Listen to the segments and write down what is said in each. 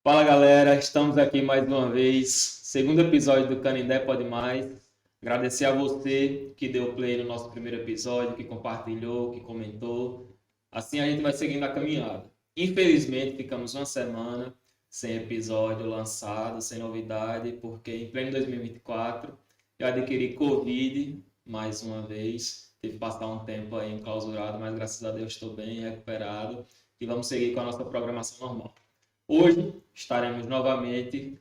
Fala galera, estamos aqui mais uma vez, segundo episódio do Canindé Pode Mais. Agradecer a você que deu play no nosso primeiro episódio, que compartilhou, que comentou. Assim a gente vai seguindo a caminhada. Infelizmente ficamos uma semana sem episódio lançado, sem novidade, porque em pleno 2024 eu adquiri Covid mais uma vez. Tive que passar um tempo aí enclausurado, mas graças a Deus estou bem recuperado e vamos seguir com a nossa programação normal. Hoje estaremos novamente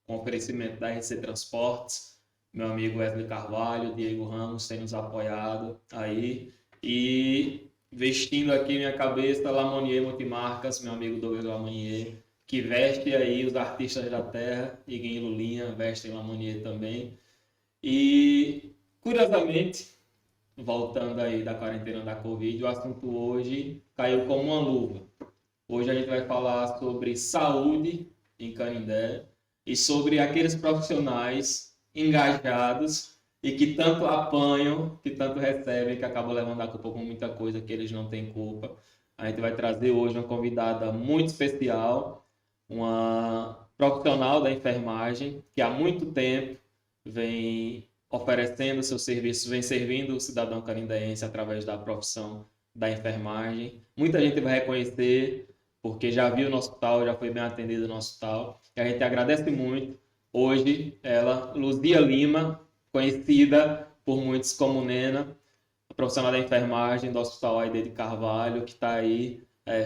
com oferecimento da RC Transportes, meu amigo Wesley Carvalho, Diego Ramos tem nos apoiado aí, e vestindo aqui minha cabeça, Lamonier Multimarcas, meu amigo Douglas Lamonier, que veste aí os artistas da terra, Iguinho e Lulinha vestem Lamonier também. E curiosamente, voltando aí da quarentena da Covid, o assunto hoje caiu como uma luva. Hoje a gente vai falar sobre saúde em Canindé e sobre aqueles profissionais engajados e que tanto apanham, que tanto recebem, que acabam levando a culpa com muita coisa que eles não têm culpa. A gente vai trazer hoje uma convidada muito especial, uma profissional da enfermagem que há muito tempo vem oferecendo seus serviços, vem servindo o cidadão canindense através da profissão da enfermagem. Muita gente vai reconhecer porque já viu no hospital, já foi bem atendido no hospital. E a gente agradece muito. Hoje, ela, Luzia Lima, conhecida por muitos como Nena, profissional da enfermagem do Hospital Aide de Carvalho, que está aí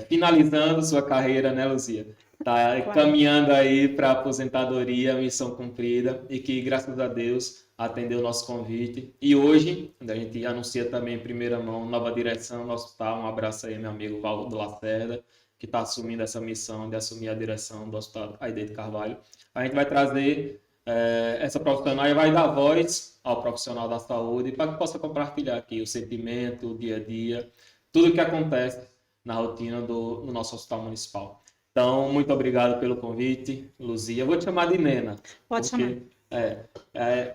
finalizando sua carreira, né, Luzia? Está caminhando aí para a aposentadoria, missão cumprida, e que, graças a Deus, atendeu o nosso convite. E hoje, a gente anuncia também em primeira mão, nova direção do hospital. Um abraço aí, meu amigo Valdo Lacerda, que está assumindo essa missão de assumir a direção do Hospital Aide de Carvalho. A gente vai trazer essa profissional e vai dar voz ao profissional da saúde para que possa compartilhar aqui o sentimento, o dia a dia, tudo o que acontece na rotina do nosso hospital municipal. Então, muito obrigado pelo convite, Luzia. Eu vou te chamar de Nena. Pode chamar.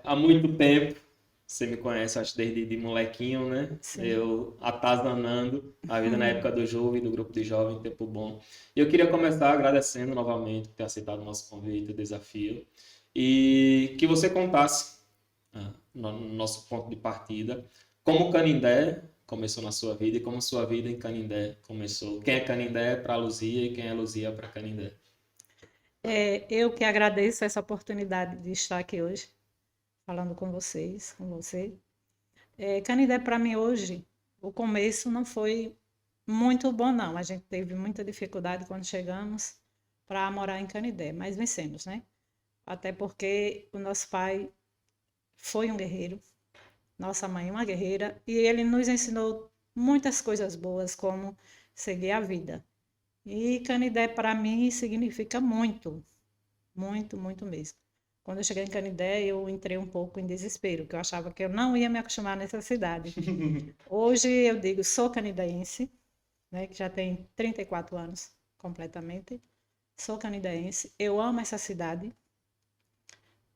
Há muito tempo, você me conhece, acho, desde de molequinho, né? Sim. Eu atazanando a vida na época do jovem, do grupo de jovem, Tempo Bom. E eu queria começar agradecendo novamente por ter aceitado o nosso convite, o desafio, e que você contasse no nosso ponto de partida como o Canindé começou na sua vida e como sua vida em Canindé começou. Quem é Canindé para Luzia e quem é Luzia para Canindé. Eu que agradeço essa oportunidade de estar aqui hoje, falando com vocês, com você. Canindé, para mim, hoje, o começo não foi muito bom, não. A gente teve muita dificuldade quando chegamos para morar em Canindé, mas vencemos, né? Até porque o nosso pai foi um guerreiro, nossa mãe uma guerreira, e ele nos ensinou muitas coisas boas, como seguir a vida. E Canindé, para mim, significa muito, muito, muito mesmo. Quando eu cheguei em Canindé, eu entrei um pouco em desespero, porque eu achava que eu não ia me acostumar nessa cidade. Hoje eu digo, sou canidense, né, que já tem 34 anos completamente. Sou canidense, eu amo essa cidade,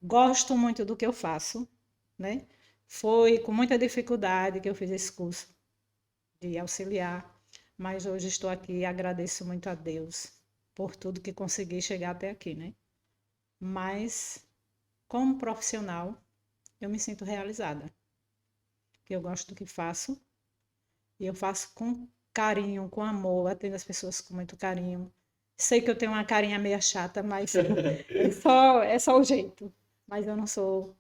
gosto muito do que eu faço, né? Foi com muita dificuldade que eu fiz esse curso de auxiliar, mas hoje estou aqui e agradeço muito a Deus por tudo que consegui chegar até aqui, né? Mas, como profissional, eu me sinto realizada, porque eu gosto do que faço e eu faço com carinho, com amor, atendo as pessoas com muito carinho. Sei que eu tenho uma carinha meio chata, mas é só o jeito. Mas eu não sou...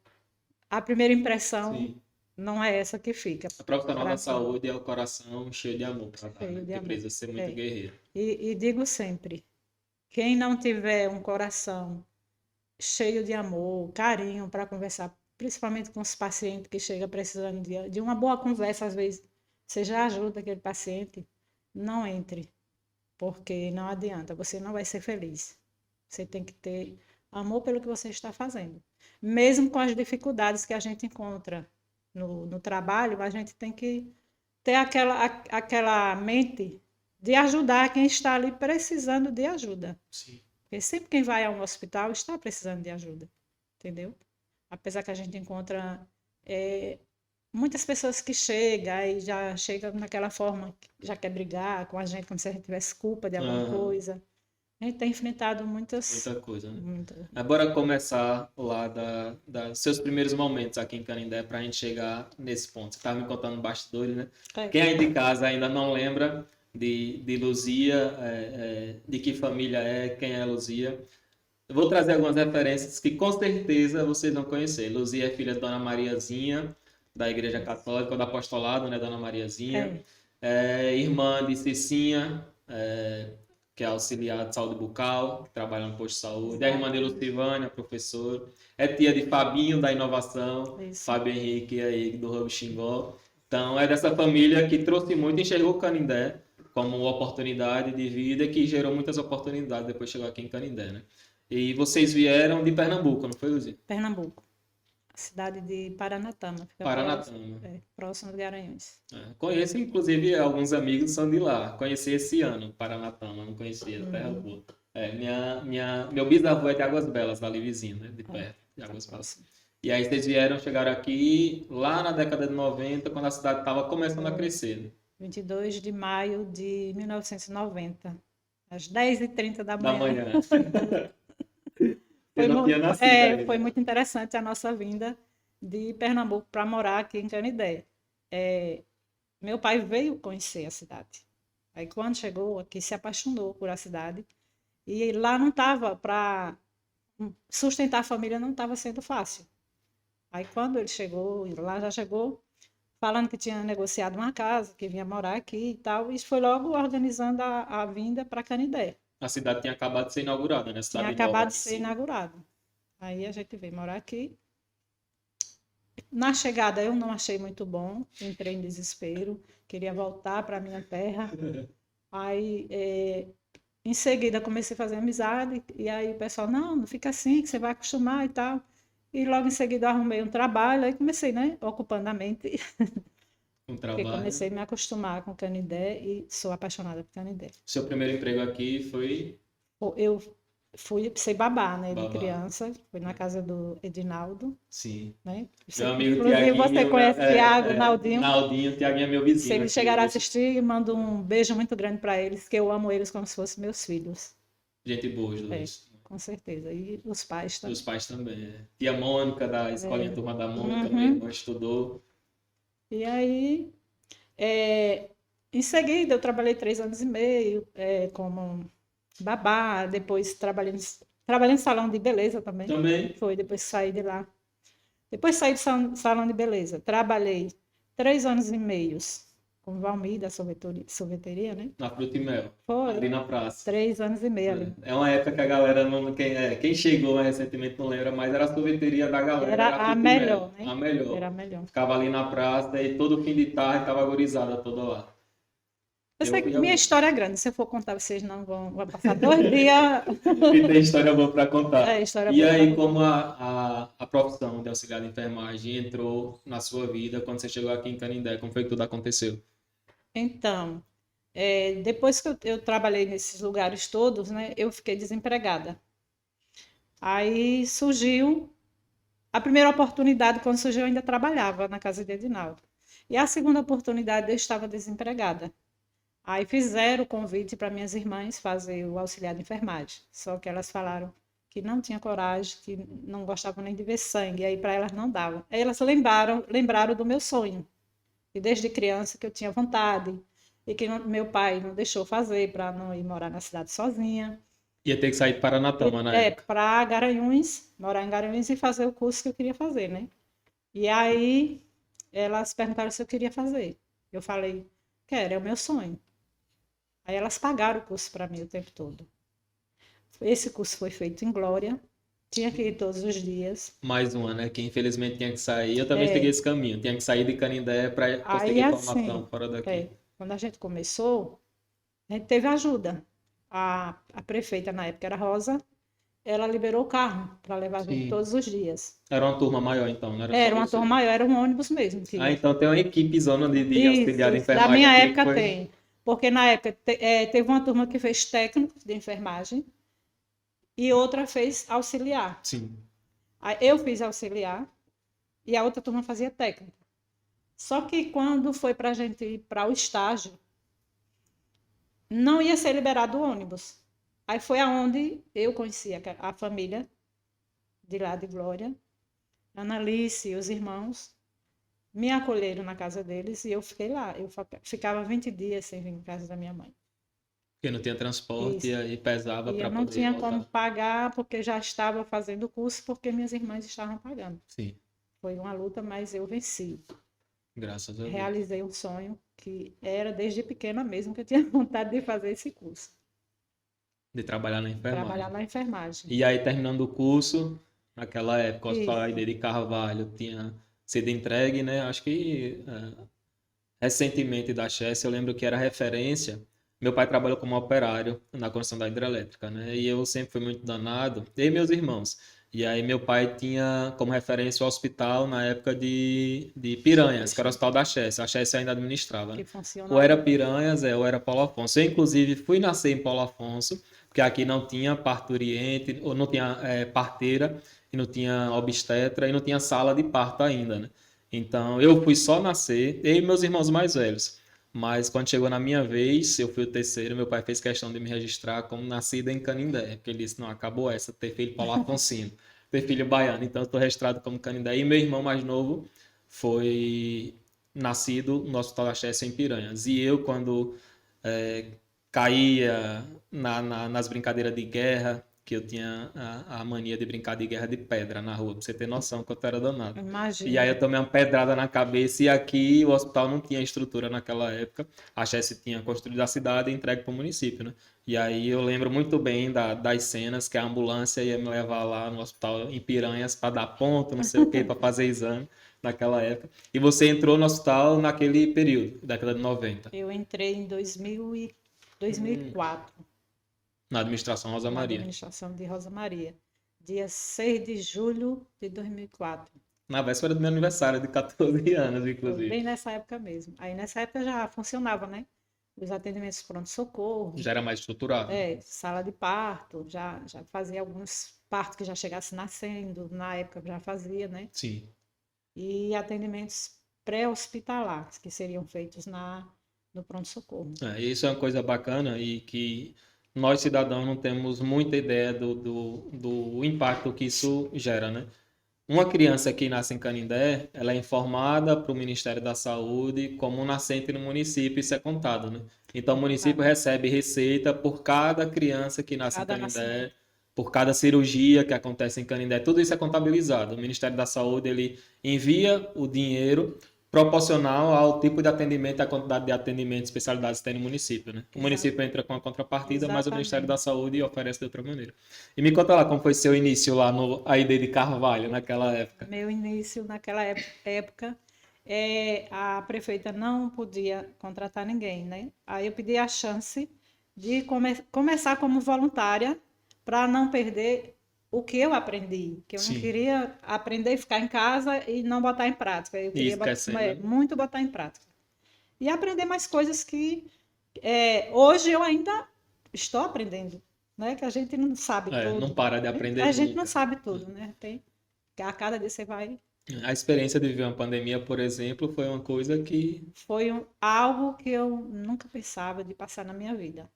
A primeira impressão Sim. não é essa que fica. A profissional da saúde é o coração cheio de amor para dar, né? Que precisa ser muito guerreiro. E digo sempre, quem não tiver um coração cheio de amor, carinho para conversar, principalmente com os pacientes que chegam precisando de uma boa conversa, às vezes você já ajuda aquele paciente, não entre, porque não adianta, você não vai ser feliz. Você tem que ter amor pelo que você está fazendo. Mesmo com as dificuldades que a gente encontra no trabalho, a gente tem que ter aquela mente de ajudar quem está ali precisando de ajuda. Sim. Porque sempre quem vai a um hospital está precisando de ajuda, entendeu? Apesar que a gente encontra muitas pessoas que chegam e já chegam naquela forma, já quer brigar com a gente, como se a gente tivesse culpa de alguma coisa. A gente tem enfrentado muitas, Muita coisa, né? muita. Mas bora começar lá seus primeiros momentos aqui em Canindé para a gente chegar nesse ponto. Você estava me contando bastidores, né? É, Quem aí de casa ainda não lembra de Luzia, de que família é, quem é Luzia. Eu vou trazer algumas referências que com certeza vocês vão conhecer. Luzia é filha de Dona Mariazinha, da Igreja Católica, do Apostolado, né, Dona Mariazinha. é, É irmã de Cicinha, que é auxiliar de saúde bucal, que trabalha no posto de saúde. É irmã de exato. Lucivânia, professora. É tia de Fabinho, da Inovação. Isso. Fábio Henrique aí, do Hub Xingó. Então, é dessa família que trouxe muito, enxergou o Canindé como uma oportunidade de vida que gerou muitas oportunidades depois chegou aqui em Canindé, né? E vocês vieram de Pernambuco, não foi, Luzia? Pernambuco. A cidade de Paranatama, fica Paranatama. próximo de Garanhuns. Conheço, inclusive, alguns amigos são de lá. Conheci esse ano, Paranatama, não conhecia, terra boa. Meu bisavô é de Águas Belas, ali vizinho, né? De perto, de Águas Belas. E aí vocês chegaram aqui lá na década de 90, quando a cidade estava começando a crescer, né? 22 de maio de 1990, às 10h30 da Da manhã. manhã. Eu não tinha nascido ainda. Foi muito interessante a nossa vinda de Pernambuco para morar aqui em Canindé. Meu pai veio conhecer a cidade. Aí quando chegou aqui, se apaixonou por a cidade. E lá não estava para sustentar a família, não estava sendo fácil. Aí quando ele chegou, lá já chegou falando que tinha negociado uma casa, que vinha morar aqui e tal, e foi logo organizando a vinda para Canindé. A cidade tinha acabado de ser inaugurada, né? Tinha Cidade acabado nova de em ser si. inaugurado. Aí a gente veio morar aqui. Na chegada eu não achei muito bom, entrei em desespero, queria voltar para minha terra. Aí em seguida comecei a fazer amizade e aí o pessoal, não fica assim, que você vai acostumar e tal. E logo em seguida eu arrumei um trabalho, aí comecei, né, ocupando a mente, Um porque trabalho. comecei a me acostumar com Canindé e sou apaixonada por Canindé. Seu primeiro emprego aqui foi Eu fui ser babá, né, de babá. criança, fui na casa do Edinaldo, Sim. né? Meu amigo Inclusive você Tiaguinho, conhece Tiago, Naldinho. Naldinho, Tiaguinho é meu Se vizinho eles aqui. chegarem a assistir, mando um beijo muito grande para eles, que eu amo eles como se fossem meus filhos. Gente boa, os dois. Com certeza. E os pais E os também. pais também. Tia Mônica, da escolinha Turma da Mônica, minha Uhum. irmã estudou. E aí, em seguida, eu trabalhei 3 anos e meio como babá, depois trabalhei em salão de beleza também. Também, Foi, depois saí de lá. Depois saí do salão de beleza. Trabalhei 3 anos e meio com Valmir, da sorveteria, né? na Fruta e Mel, Foi. ali na praça. 3 anos e meio ali. É uma época que a galera não. Quem chegou mais recentemente não lembra, mas era a sorveteria da galera, Era era a a Fruta e melhor, Mel. né? A melhor. Era a melhor. Ficava ali na praça e todo fim de tarde tava gurizada toda lá. Eu sei Eu que ia minha muito. história é grande. Se eu for contar, vocês não vão passar 2 dias. E tem história boa para contar. História E boa pra aí, contar. como a profissão de auxiliar de enfermagem entrou na sua vida quando você chegou aqui em Canindé? Como foi que tudo aconteceu? Então, depois que eu trabalhei nesses lugares todos, né, eu fiquei desempregada. Aí surgiu a primeira oportunidade, quando surgiu, eu ainda trabalhava na casa de Edinaldo. E a segunda oportunidade, eu estava desempregada. Aí fizeram o convite para minhas irmãs fazer o auxiliar de enfermagem. Só que elas falaram que não tinha coragem, que não gostavam nem de ver sangue, aí para elas não dava. Aí elas lembraram do meu sonho. E desde criança que eu tinha vontade, e que meu pai não deixou fazer para não ir morar na cidade sozinha. Ia ter que sair de Paranatama na época. Para Garanhuns, morar em Garanhuns e fazer o curso que eu queria fazer, né? E aí elas perguntaram se eu queria fazer. Eu falei, quero, é o meu sonho. Aí elas pagaram o curso para mim o tempo todo. Esse curso foi feito em Glória, tinha que ir todos os dias. Mais uma, né? Que infelizmente tinha que sair. Eu também segui esse caminho. Tinha que sair de Canindé para conseguir Aí formação assim, fora daqui. quando a gente começou, a gente teve ajuda. A prefeita na época era Rosa, ela liberou o carro para levar a gente Sim. todos os dias. Era uma turma maior, então, não era só Era uma você? turma maior, era um ônibus mesmo. Então tem uma equipe zona de auxiliar de Isso. Da enfermagem minha aqui que época foi... tem. Porque na época teve uma turma que fez técnico de enfermagem e outra fez auxiliar. Sim. Aí eu fiz auxiliar e a outra turma fazia técnico. Só que quando foi para a gente ir para o estágio, não ia ser liberado o ônibus. Aí foi aonde eu conheci a família de lá de Glória, Analice e os irmãos me acolheram na casa deles e eu fiquei lá. Eu ficava 20 dias sem vir em casa da minha mãe. Porque não tinha transporte e Isso. aí pesava E para eu não poder tinha como voltar. pagar porque já estava fazendo o curso porque minhas irmãs estavam pagando. Sim, Foi uma luta, mas eu venci. graças a Deus. Realizei um sonho que era desde pequena mesmo que eu tinha vontade de fazer esse curso, De trabalhar na trabalhar enfermagem. na enfermagem. E aí, terminando o curso, naquela época, o Hospital Isso. Aide de Carvalho tinha sido entregue, né? Acho que recentemente da Chess, eu lembro que era referência. Meu pai trabalhou como operário na construção da hidrelétrica, né? E eu sempre fui muito danado, e meus irmãos. E aí meu pai tinha como referência o hospital na época de Piranhas, que era o hospital da Chess. A Chess ainda administrava, né? Que funciona Ou era ainda. Piranhas, ou era Paulo Afonso. Eu, inclusive, fui nascer em Paulo Afonso, porque aqui não tinha parturiente, ou não tinha parteira, e não tinha obstetra, e não tinha sala de parto ainda, né? Então, eu fui só nascer, eu e meus irmãos mais velhos. Mas quando chegou na minha vez, eu fui o terceiro, meu pai fez questão de me registrar como nascido em Canindé, porque ele disse, não, acabou essa, ter filho Paulo Afonsino, ter filho baiano. Então, eu estou registrado como Canindé. E meu irmão mais novo foi nascido no Hospital da Chesse em Piranhas. E eu, quando é, caía nas brincadeiras de guerra, que eu tinha a mania de brincar de guerra de pedra na rua, pra você ter noção quanto era danado. E aí Imagina. eu tomei uma pedrada na cabeça e aqui o hospital não tinha estrutura naquela época. A Chesse tinha construído a cidade e entregue para o município, né? E aí eu lembro muito bem das cenas que a ambulância ia me levar lá no hospital em Piranhas para dar ponto, não sei o quê, para fazer exame naquela época. E você entrou no hospital naquele período, década de 90, Eu entrei em 2004, na administração Rosa na Maria. administração de Rosa Maria, dia 6 de julho de 2004. Na véspera do meu aniversário de 14 anos, Foi inclusive. bem nessa época mesmo. Aí nessa época já funcionava, né? Os atendimentos pronto-socorro, Já era mais estruturado. sala de parto, já fazia alguns partos que já chegasse nascendo, na época já fazia, né? Sim. E atendimentos pré-hospitalares, que seriam feitos no pronto-socorro. Isso é uma coisa bacana e que nós cidadãos não temos muita ideia do impacto que isso gera, né? Uma criança que nasce em Canindé, ela é informada para o Ministério da Saúde como um nascente no município, isso é contado, né? Então o município recebe receita por cada criança que nasce em Cada Canindé, nascimento. por cada cirurgia que acontece em Canindé, tudo isso é contabilizado. O Ministério da Saúde, ele envia o dinheiro proporcional ao tipo de atendimento, à quantidade de atendimento, especialidades que tem no município, né? O município entra com a contrapartida, mas o Ministério da Exatamente. Saúde oferece de outra maneira. E me conta lá como foi seu início lá no AID de Carvalho, naquela época. Meu início naquela época, a prefeita não podia contratar ninguém, né? Aí eu pedi a chance de começar como voluntária para não perder o que eu aprendi, que eu não Sim. queria aprender e ficar em casa e não botar em prática. Eu E queria esquecendo, né? muito botar em prática. E aprender mais coisas que hoje eu ainda estou aprendendo, né? Que a gente não sabe Não tudo. para de aprender A gente não nunca. sabe tudo, né? A cada dia você vai. A experiência de viver uma pandemia, por exemplo, foi uma coisa que, Foi algo que eu nunca pensava de passar na minha vida.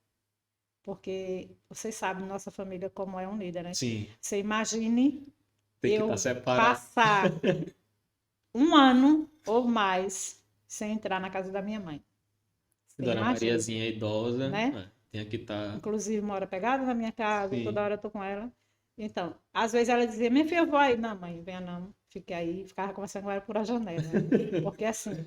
Porque você sabe, nossa família como é unida, né? sim, Você imagine tem que estar eu separado. passar um ano ou mais sem entrar na casa da minha mãe. Você Dona imagina, Mariazinha é idosa, né? tinha que estar. Inclusive, mora pegada na minha casa, toda Sim. hora eu tô com ela. Então, às vezes ela dizia, minha filha, eu vou aí. Não, mãe, venha não. Fique aí. Ficava conversando com ela por a janela. Porque assim,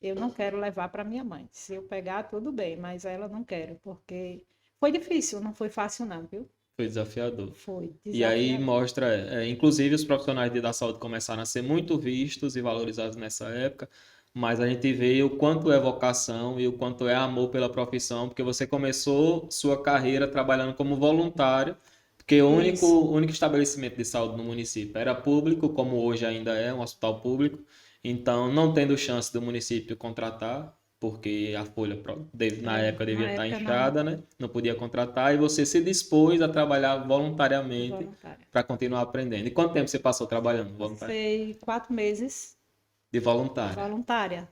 eu não quero levar para minha mãe. Se eu pegar, tudo bem, mas ela não quero, porque foi difícil, não foi fácil não, viu? Foi desafiador. Foi E aí desafiador. mostra, inclusive os profissionais da saúde começaram a ser muito vistos e valorizados nessa época, mas a gente vê o quanto é vocação e o quanto é amor pela profissão, porque você começou sua carreira trabalhando como voluntário, porque Isso, o único estabelecimento de saúde no município era público, como hoje ainda é um hospital público, então não tendo chance do município contratar, porque a folha na época devia na estar época não, inchada, né? Não podia contratar, e você se dispôs a trabalhar voluntariamente voluntária. para continuar aprendendo. E quanto tempo você passou trabalhando voluntário? Passei 4 meses De voluntária. voluntária.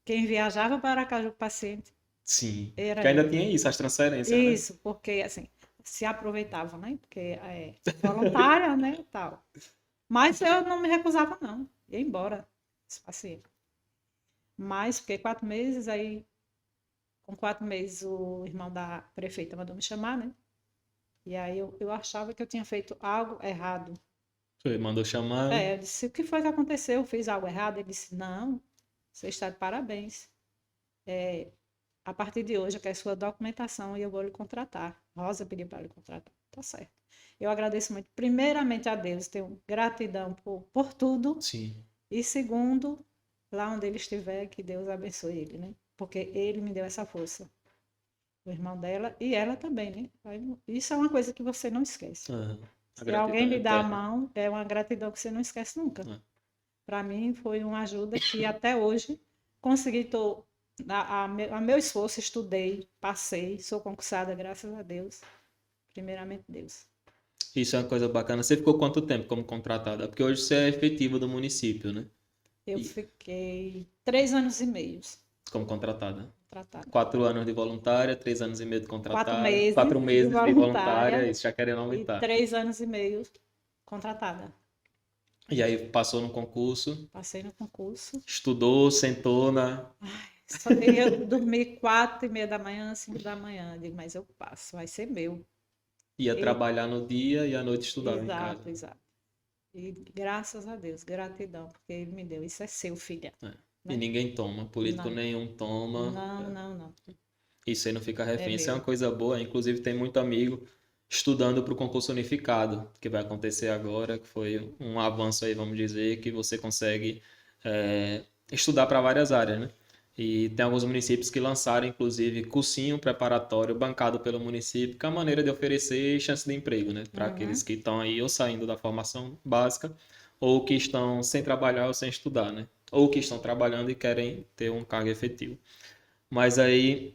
Quem viajava para Aracaju com paciente Sim. era Que ainda eu. tinha isso, as transferências, né? Isso, porque assim, se aproveitava, né? Porque é voluntária, né? Tal. Mas eu não me recusava, não. Ia embora, assim. Mas fiquei 4 meses, aí com 4 meses o irmão da prefeita mandou me chamar, né? E aí eu achava que eu tinha feito algo errado. Foi, mandou chamar. Eu disse, o que foi que aconteceu? Eu fiz algo errado? Ele disse, não, você está de parabéns. A partir de hoje eu quero sua documentação e eu vou lhe contratar. Rosa pediu para lhe contratar. Tá certo. Eu agradeço muito, primeiramente a Deus, tenho gratidão por tudo. Sim. E segundo, lá onde ele estiver, que Deus abençoe ele, né? Porque ele me deu essa força. O irmão dela e ela também, né? Isso é uma coisa que você não esquece. Uhum. Se alguém lhe dá a mão, é uma gratidão que você não esquece nunca. Para mim, foi uma ajuda que até hoje consegui, a meu esforço, estudei, passei, sou concursada, graças a Deus. Primeiramente, Deus. Isso é uma coisa bacana. Você ficou quanto tempo como contratada? Porque hoje você é efetiva do município, né? Eu fiquei 3 anos e meio. Como contratada. 4 anos de voluntária, 3 anos e meio de contratada. 4 meses de voluntária, isso já querendo aumentar. E 3 anos e meio contratada. E aí passou no concurso. Passei no concurso. Estudou, sentou na... Só queria dormir 4h30 da manhã, 5 da manhã. Eu digo, mas eu passo, vai ser meu. Ia trabalhar no dia e à noite estudava em casa. Exato. E graças a Deus, gratidão, porque ele me deu. Isso é seu, filha. Né? E ninguém toma, político nenhum toma. Não. Isso aí não fica refém. Isso é uma coisa boa. Inclusive, tem muito amigo estudando para o concurso unificado, que vai acontecer agora, que foi um avanço aí, vamos dizer, que você consegue estudar para várias áreas, né? E tem alguns municípios que lançaram, inclusive, cursinho preparatório bancado pelo município, que é a maneira de oferecer chance de emprego, né? Para aqueles que estão aí ou saindo da formação básica, ou que estão sem trabalhar ou sem estudar, né? Ou que estão trabalhando e querem ter um cargo efetivo. Mas aí,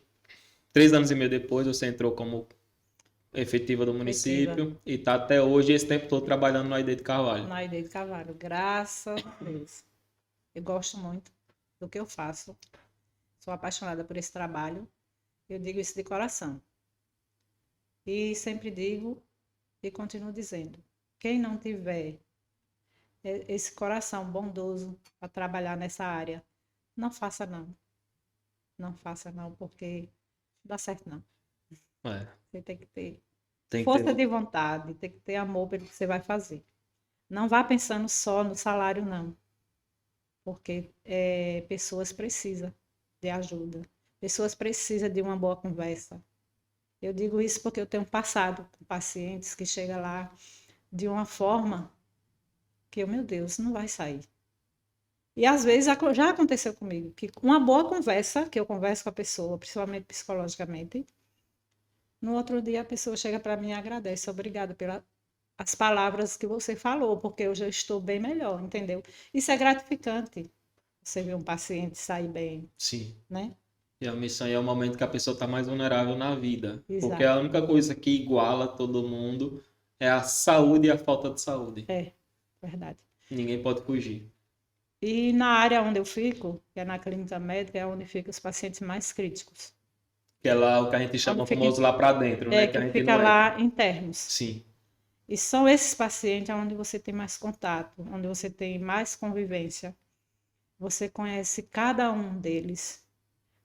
3 anos e meio depois, você entrou como efetiva do município e está até hoje, esse tempo todo, trabalhando no AID de Carvalho. No AID de Carvalho, graças a Deus. Eu gosto muito do que eu faço. Sou apaixonada por esse trabalho. Eu digo isso de coração. E sempre digo e continuo dizendo. Quem não tiver esse coração bondoso para trabalhar nessa área, não faça não. Não faça não, porque não dá certo não. Você tem que ter força de vontade, tem que ter amor pelo que você vai fazer. Não vá pensando só no salário, não. Porque pessoas precisam de ajuda. Pessoas precisam de uma boa conversa. Eu digo isso porque eu tenho passado com pacientes que chegam lá de uma forma que, meu Deus, não vai sair. E às vezes já aconteceu comigo, que uma boa conversa, que eu converso com a pessoa, principalmente psicologicamente, no outro dia a pessoa chega para mim e agradece, obrigada pelas palavras que você falou, porque eu já estou bem melhor, entendeu? Isso é gratificante. Você vê um paciente sair bem. Sim. Né? E a missão é o momento que a pessoa está mais vulnerável na vida. Exato. Porque a única coisa que iguala todo mundo é a saúde e a falta de saúde. É, verdade. Ninguém pode fugir. E na área onde eu fico, que é na clínica médica, é onde ficam os pacientes mais críticos. Que é lá o que a gente chama famoso lá para dentro, né? Que a gente fica lá internos. Sim. E são esses pacientes onde você tem mais contato, onde você tem mais convivência. Você conhece cada um deles,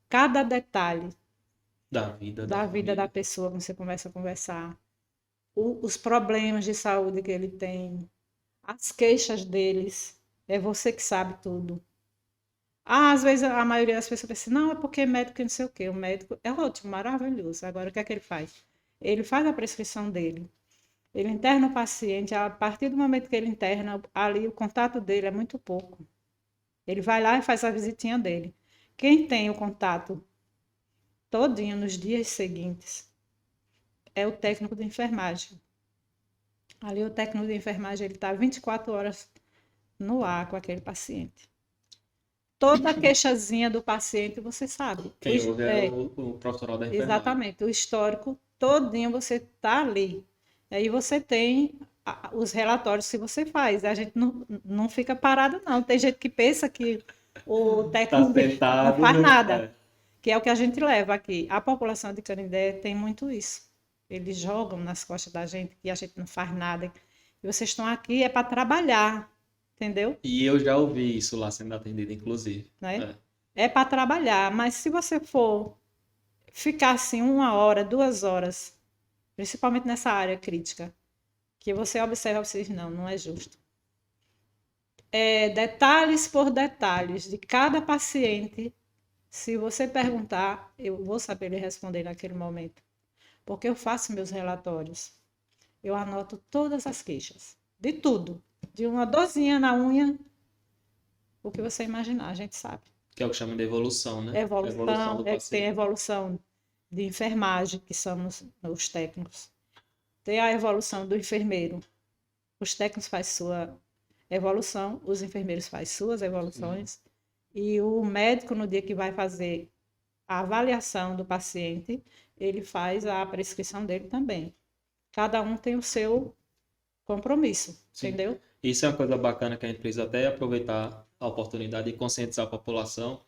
cada detalhe da vida da pessoa que você começa a conversar, os problemas de saúde que ele tem, as queixas deles, é você que sabe tudo. Às vezes a maioria das pessoas pensa, não, é porque é médico não sei o quê. O médico é ótimo, maravilhoso. Agora o que é que ele faz? Ele faz a prescrição dele. Ele interna o paciente, a partir do momento que ele interna, ali o contato dele é muito pouco. Ele vai lá e faz a visitinha dele. Quem tem o contato todinho nos dias seguintes é o técnico de enfermagem. Ali o técnico de enfermagem ele está 24 horas no ar com aquele paciente. Toda a queixazinha do paciente você sabe. Quem ouve é o profissional da enfermagem. Exatamente. O histórico todinho você está ali. Aí você tem os relatórios que você faz. A gente não fica parado, não. Tem gente que pensa que o técnico não faz nada. Que é o que a gente leva aqui. A população de Canindé tem muito isso. eles jogam nas costas da gente que a gente não faz nada. E vocês estão aqui é para trabalhar, entendeu? E eu já ouvi isso lá sendo atendido, inclusive. Né? É. É para trabalhar, mas se você for ficar assim 1 hora, 2 horas, principalmente nessa área crítica, que você observa, você diz, não, não é justo. Detalhes por detalhes de cada paciente, se você perguntar, eu vou saber lhe responder naquele momento. Porque eu faço meus relatórios. Eu anoto todas as queixas, de tudo. De uma dorzinha na unha, o que você imaginar, a gente sabe. Que é o que chama de evolução, né? Evolução, do tem paciente. evolução de enfermagem, que somos os técnicos. Tem a evolução do enfermeiro. Os técnicos fazem sua evolução, os enfermeiros fazem suas evoluções. E o médico, no dia que vai fazer a avaliação do paciente, ele faz a prescrição dele também. Cada um tem o seu compromisso, Sim. entendeu? Isso é uma coisa bacana que a gente precisa até aproveitar a oportunidade de conscientizar a população,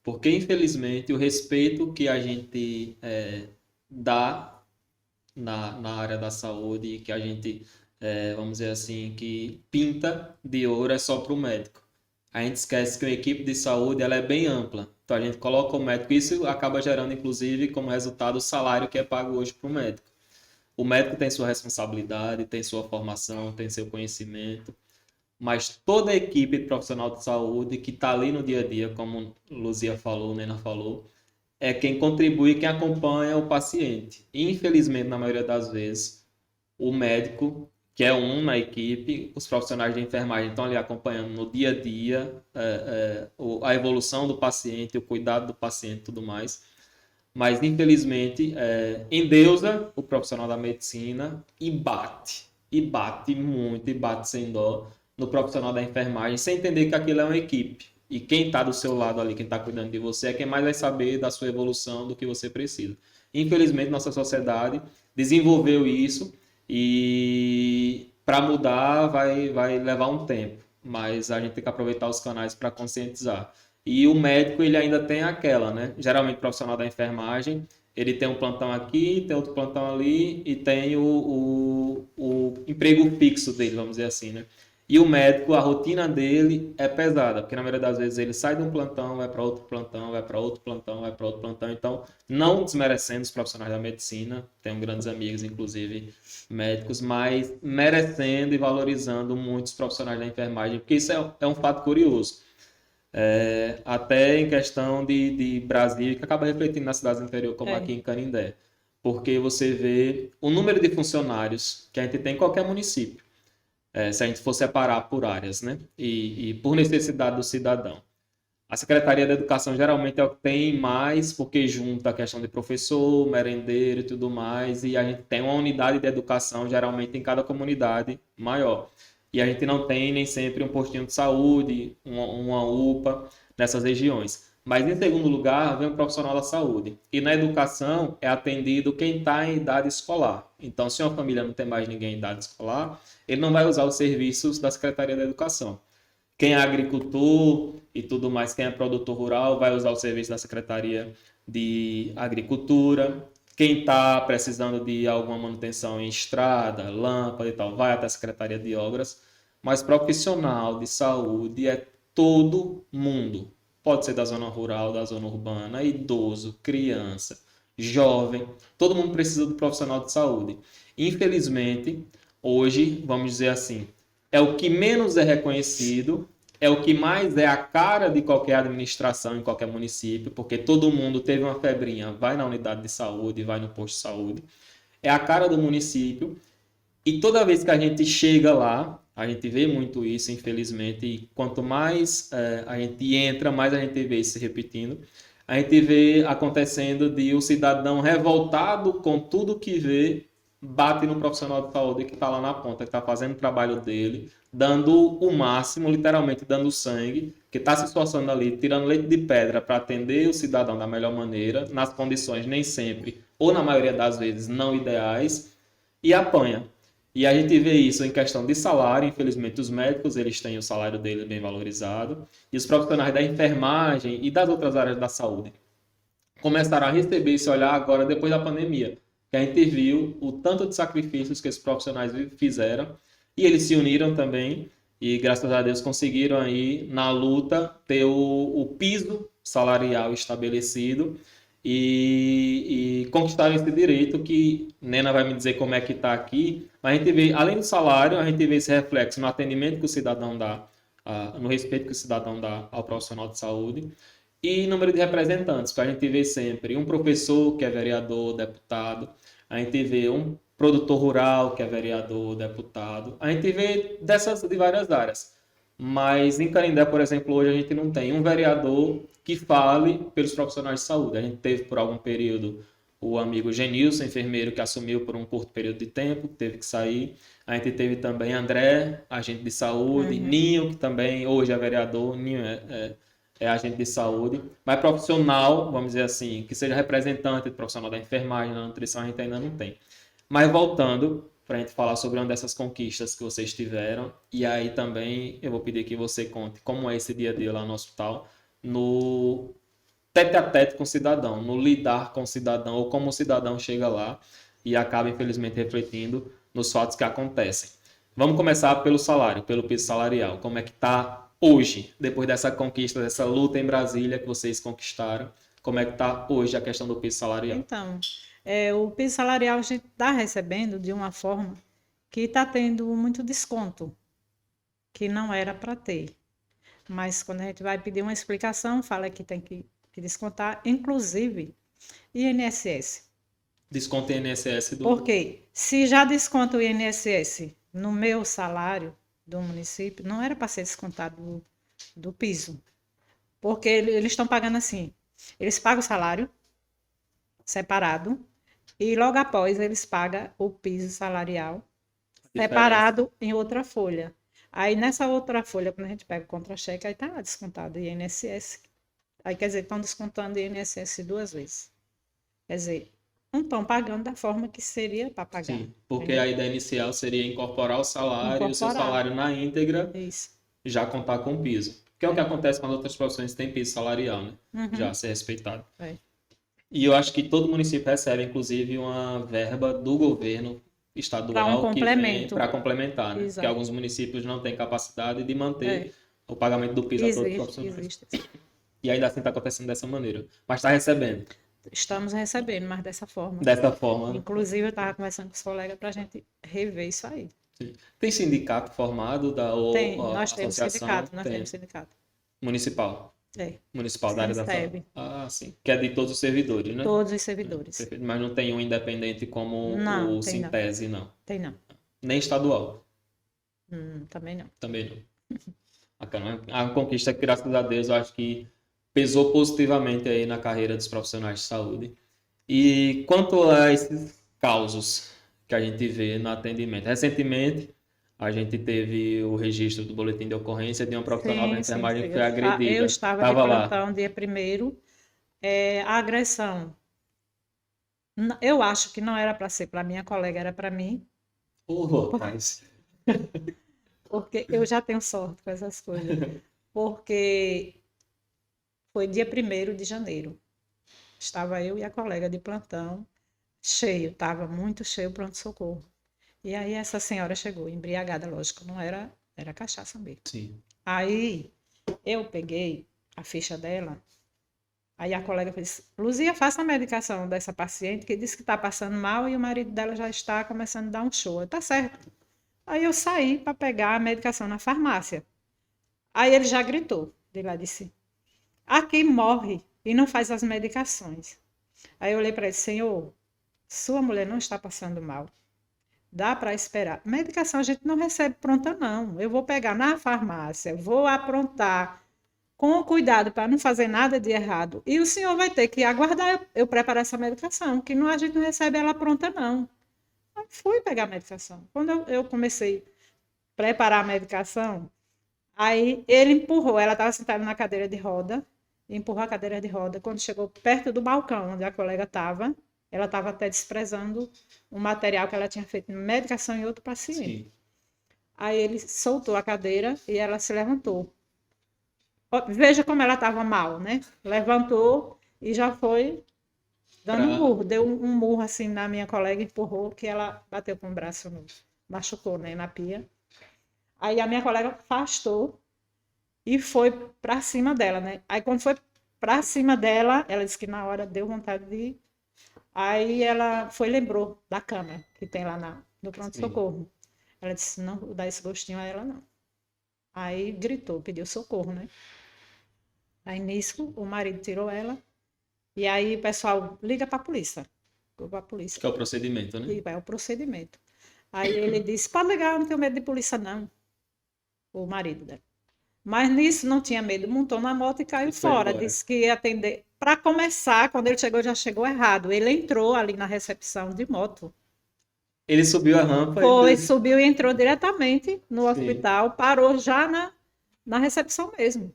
porque infelizmente o respeito que a gente dá na área da saúde, que a gente, vamos dizer assim, que pinta de ouro é só para o médico. A gente esquece que a equipe de saúde ela é bem ampla. Então a gente coloca o médico, isso acaba gerando inclusive como resultado o salário que é pago hoje para o médico. O médico tem sua responsabilidade, tem sua formação, tem seu conhecimento, mas toda a equipe profissional de saúde que está ali no dia a dia, como Luzia falou, Nena falou, é quem contribui, quem acompanha o paciente. Infelizmente, na maioria das vezes, o médico, que é um na equipe, os profissionais de enfermagem estão ali acompanhando no dia a dia a evolução do paciente, o cuidado do paciente e tudo mais. Mas, infelizmente, endeusa o profissional da medicina e bate muito, e bate sem dó no profissional da enfermagem, sem entender que aquilo é uma equipe. E quem está do seu lado ali, quem está cuidando de você, é quem mais vai saber da sua evolução, do que você precisa. Infelizmente, nossa sociedade desenvolveu isso e para mudar vai levar um tempo. Mas a gente tem que aproveitar os canais para conscientizar. E o médico, ele ainda tem aquela, né? Geralmente, o profissional da enfermagem, ele tem um plantão aqui, tem outro plantão ali e tem o emprego fixo dele, vamos dizer assim, né? E o médico, a rotina dele é pesada, porque na maioria das vezes ele sai de um plantão, vai para outro plantão, vai para outro plantão, vai para outro plantão. Então, não desmerecendo os profissionais da medicina, tenho grandes amigos, inclusive médicos, mas merecendo e valorizando muitos profissionais da enfermagem, porque isso é um fato curioso. Até em questão de Brasília, que acaba refletindo nas cidades do interior, como aqui em Canindé. Porque você vê o número de funcionários que a gente tem em qualquer município. Se a gente for separar por áreas, né? E por necessidade do cidadão. A Secretaria da Educação geralmente é o que tem mais, porque junta a questão de professor, merendeiro e tudo mais, e a gente tem uma unidade de educação geralmente em cada comunidade maior. E a gente não tem nem sempre um postinho de saúde, uma UPA nessas regiões. Mas, em segundo lugar, vem um profissional da saúde. E na educação é atendido quem está em idade escolar. Então, se uma família não tem mais ninguém em idade escolar, ele não vai usar os serviços da Secretaria da Educação. Quem é agricultor e tudo mais, quem é produtor rural, vai usar o serviço da Secretaria de Agricultura. Quem está precisando de alguma manutenção em estrada, lâmpada e tal, vai até a Secretaria de Obras. Mas profissional de saúde é todo mundo. Pode ser da zona rural, da zona urbana, idoso, criança, jovem. Todo mundo precisa do profissional de saúde. Infelizmente, hoje, vamos dizer assim, é o que menos é reconhecido, é o que mais é a cara de qualquer administração em qualquer município, porque todo mundo teve uma febrinha, vai na unidade de saúde, vai no posto de saúde. É a cara do município. E toda vez que a gente chega lá, a gente vê muito isso, infelizmente, e quanto mais a gente entra, mais a gente vê isso se repetindo. A gente vê acontecendo de o cidadão revoltado com tudo que vê, bate no profissional de saúde que está lá na ponta, que está fazendo o trabalho dele, dando o máximo, literalmente dando sangue, que está se esforçando ali, tirando leite de pedra para atender o cidadão da melhor maneira, nas condições nem sempre, ou na maioria das vezes, não ideais, e apanha. E a gente vê isso em questão de salário. Infelizmente, os médicos eles têm o salário deles bem valorizado, e os profissionais da enfermagem e das outras áreas da saúde começaram a receber esse olhar agora depois da pandemia. que a gente viu o tanto de sacrifícios que esses profissionais fizeram e eles se uniram também e, graças a Deus, conseguiram aí, na luta, ter o piso salarial estabelecido e conquistaram esse direito que Nena vai me dizer como é que está aqui, mas a gente vê, além do salário, a gente vê esse reflexo no atendimento que o cidadão dá, no respeito que o cidadão dá ao profissional de saúde e número de representantes, que a gente vê sempre um professor que é vereador, deputado, a gente vê um produtor rural que é vereador, deputado, a gente vê de várias áreas. Mas em Canindé, por exemplo, hoje a gente não tem um vereador que fale pelos profissionais de saúde. A gente teve por algum período o amigo Genilson, enfermeiro, que assumiu por um curto período de tempo, teve que sair. A gente teve também André, agente de saúde, Ninho, que também hoje é vereador, Ninho é agente de saúde, mas profissional, vamos dizer assim, que seja representante profissional da enfermagem, da nutrição, a gente ainda não tem. Mas voltando, para a gente falar sobre uma dessas conquistas que vocês tiveram, e aí também eu vou pedir que você conte como é esse dia a dia lá no hospital, no tete a tete com o cidadão, no lidar com o cidadão, ou como o cidadão chega lá e acaba, infelizmente, refletindo nos fatos que acontecem. Vamos começar pelo salário, pelo piso salarial. Como é que está hoje, depois dessa conquista, dessa luta em Brasília que vocês conquistaram? Como é que está hoje a questão do piso salarial? Então, o piso salarial a gente está recebendo de uma forma que está tendo muito desconto, que não era para ter. Mas quando a gente vai pedir uma explicação, fala que tem que descontar, inclusive INSS. Desconto INSS do... Porque se já desconta o INSS no meu salário do município, não era para ser descontado do piso. Porque eles estão pagando assim. Eles pagam o salário separado e logo após eles pagam o piso salarial separado em outra folha. Aí nessa outra folha, quando a gente pega o contra-cheque, aí está descontado o INSS. Aí quer dizer, estão descontando o INSS 2 vezes. Quer dizer, não estão pagando da forma que seria para pagar. Sim, porque entendeu? a ideia inicial seria incorporar o salário e o seu Incorporar. salário na íntegra Isso. já contar com piso. Que é o que acontece quando outras profissões têm piso salarial, né? Já a ser respeitado. É. E eu acho que todo município recebe, inclusive, uma verba do governo estadual que vem para complementar, né? Exato. Porque alguns municípios não têm capacidade de manter o pagamento do piso a todos os profissionais. Existe. E ainda assim está acontecendo dessa maneira. Mas está recebendo. Estamos recebendo, mas dessa forma. Dessa forma. Inclusive, eu estava conversando com os colegas para a gente rever isso aí. Sim. Tem sindicato formado nós temos sindicato, temos sindicato. Municipal. Municipal da área da saúde. Sim. Que é de todos os servidores, né? Todos os servidores. Mas não tem um independente como o Sintese, não. Tem não. Nem estadual. Também não. Também não. A conquista, graças a Deus, eu acho que pesou positivamente aí na carreira dos profissionais de saúde. E quanto a esses causos que a gente vê no atendimento, recentemente a gente teve o registro do boletim de ocorrência de uma profissional da enfermagem que foi agredida. Eu estava de plantão dia 1º. A agressão, eu acho que não era para ser para minha colega, era para mim. Rapaz. Porque eu já tenho sorte com essas coisas. Porque foi dia 1º de janeiro. Estava eu e a colega de plantão, cheio, estava muito cheio o pronto-socorro. E aí essa senhora chegou, embriagada, lógico, não era cachaça mesmo. Sim. Aí eu peguei a ficha dela, aí a colega fez, Luzia, faça a medicação dessa paciente que disse que está passando mal e o marido dela já está começando a dar um show. Tá certo. Aí eu saí para pegar a medicação na farmácia. Aí ele já gritou, de lá disse, aqui morre e não faz as medicações. Aí eu olhei para ele, senhor, sua mulher não está passando mal. Dá para esperar. Medicação a gente não recebe pronta, não. Eu vou pegar na farmácia, vou aprontar com cuidado para não fazer nada de errado. E o senhor vai ter que aguardar eu preparar essa medicação, que a gente não recebe ela pronta, não. Eu fui pegar a medicação. Quando eu comecei a preparar a medicação, aí ele empurrou, ela estava sentada na cadeira de roda, empurrou a cadeira de roda. Quando chegou perto do balcão onde a colega estava, ela estava até desprezando o material que ela tinha feito de medicação em outro paciente. Sim. Aí ele soltou a cadeira e ela se levantou. Veja como ela estava mal, né? Levantou e já foi dando um Pra... murro. Deu um murro assim na minha colega, empurrou, que ela bateu com o braço, machucou, né, na pia. Aí a minha colega afastou e foi pra cima dela, né? Aí quando foi pra cima dela, ela disse que na hora deu vontade de ir. Aí ela foi, lembrou da cama que tem lá no Sim. pronto-socorro. Ela disse, não vou dar esse gostinho a ela, não. Aí gritou, pediu socorro, né? Aí nisso, o marido tirou ela. E aí o pessoal liga para a polícia. Ligou para a polícia. Que é o procedimento, né? E vai o procedimento. Aí ele disse, pode ligar, eu não tenho medo de polícia, não. O marido dela. Mas nisso não tinha medo, montou na moto e caiu E foi fora. embora. Disse que ia atender. Para começar, quando ele chegou, já chegou errado. Ele entrou ali na recepção de moto. Ele subiu a rampa e Foi, subiu e entrou diretamente no Sim. hospital, parou já na recepção mesmo.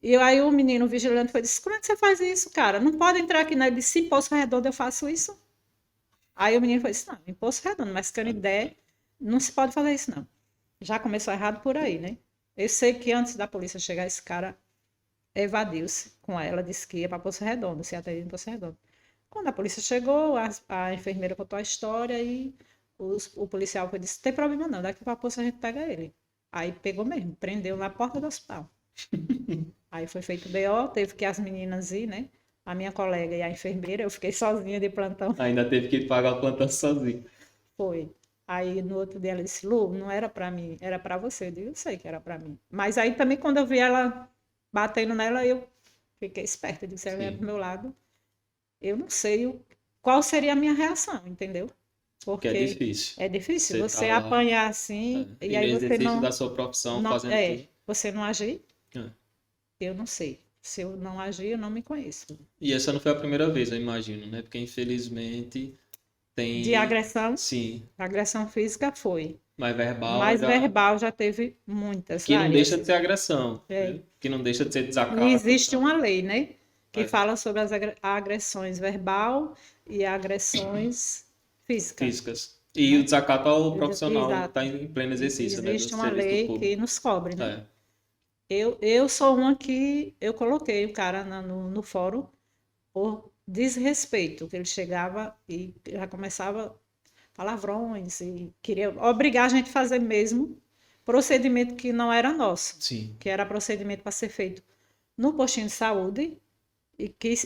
E aí o menino vigilante foi disse, como é que você faz isso, cara? Não pode entrar aqui, né? Ele disse, em Poço Redondo eu faço isso. Aí o menino foi disse, não, em Poço Redondo, mas Canindé não se pode fazer isso, não. Já começou errado por aí, né? Eu sei que antes da polícia chegar, esse cara evadiu-se com ela, disse que ia para Poço Redondo, se atendeu em Poço Redondo. Quando a polícia chegou, a enfermeira contou a história e o policial foi disse, não tem problema não, daqui para Poço a gente pega ele. Aí pegou mesmo, prendeu na porta do hospital. Aí foi feito o BO, teve que as meninas ir, né? A minha colega e a enfermeira, eu fiquei sozinha de plantão. Ainda teve que pagar o plantão sozinho. Foi. Aí no outro dia ela disse, Lu, não era para mim, era para você. Eu digo, eu sei que era para mim. Mas aí também quando eu vi ela batendo nela, eu fiquei esperta, disse, ela do Sim. meu lado. Eu não sei qual seria a minha reação, entendeu? Porque é Porque difícil. é difícil Você tá você lá, apanhar assim e em aí você exercício da sua profissão, fazendo tudo. você não agir, É. eu não sei. Se eu não agir, eu não me conheço. E essa não foi a primeira vez, eu imagino, né? Porque infelizmente De tem, sim, agressão física foi, mas verbal mas já. verbal já teve muitas, Que não deixa várias. de ser agressão, É. né? Que não deixa de ser E desacato. existe Então, uma lei, né, que é, fala sobre as agressões verbal e agressões físicas. físicas. E o Né? desacato ao profissional que Exato. está em pleno exercício, né, do Existe uma serviço do lei que público. nos cobre, né? É, Eu sou uma que eu coloquei o cara no fórum por desrespeito, que ele chegava e já começava palavrões e queria obrigar a gente a fazer mesmo procedimento que não era nosso, sim. que era procedimento para ser feito no postinho de saúde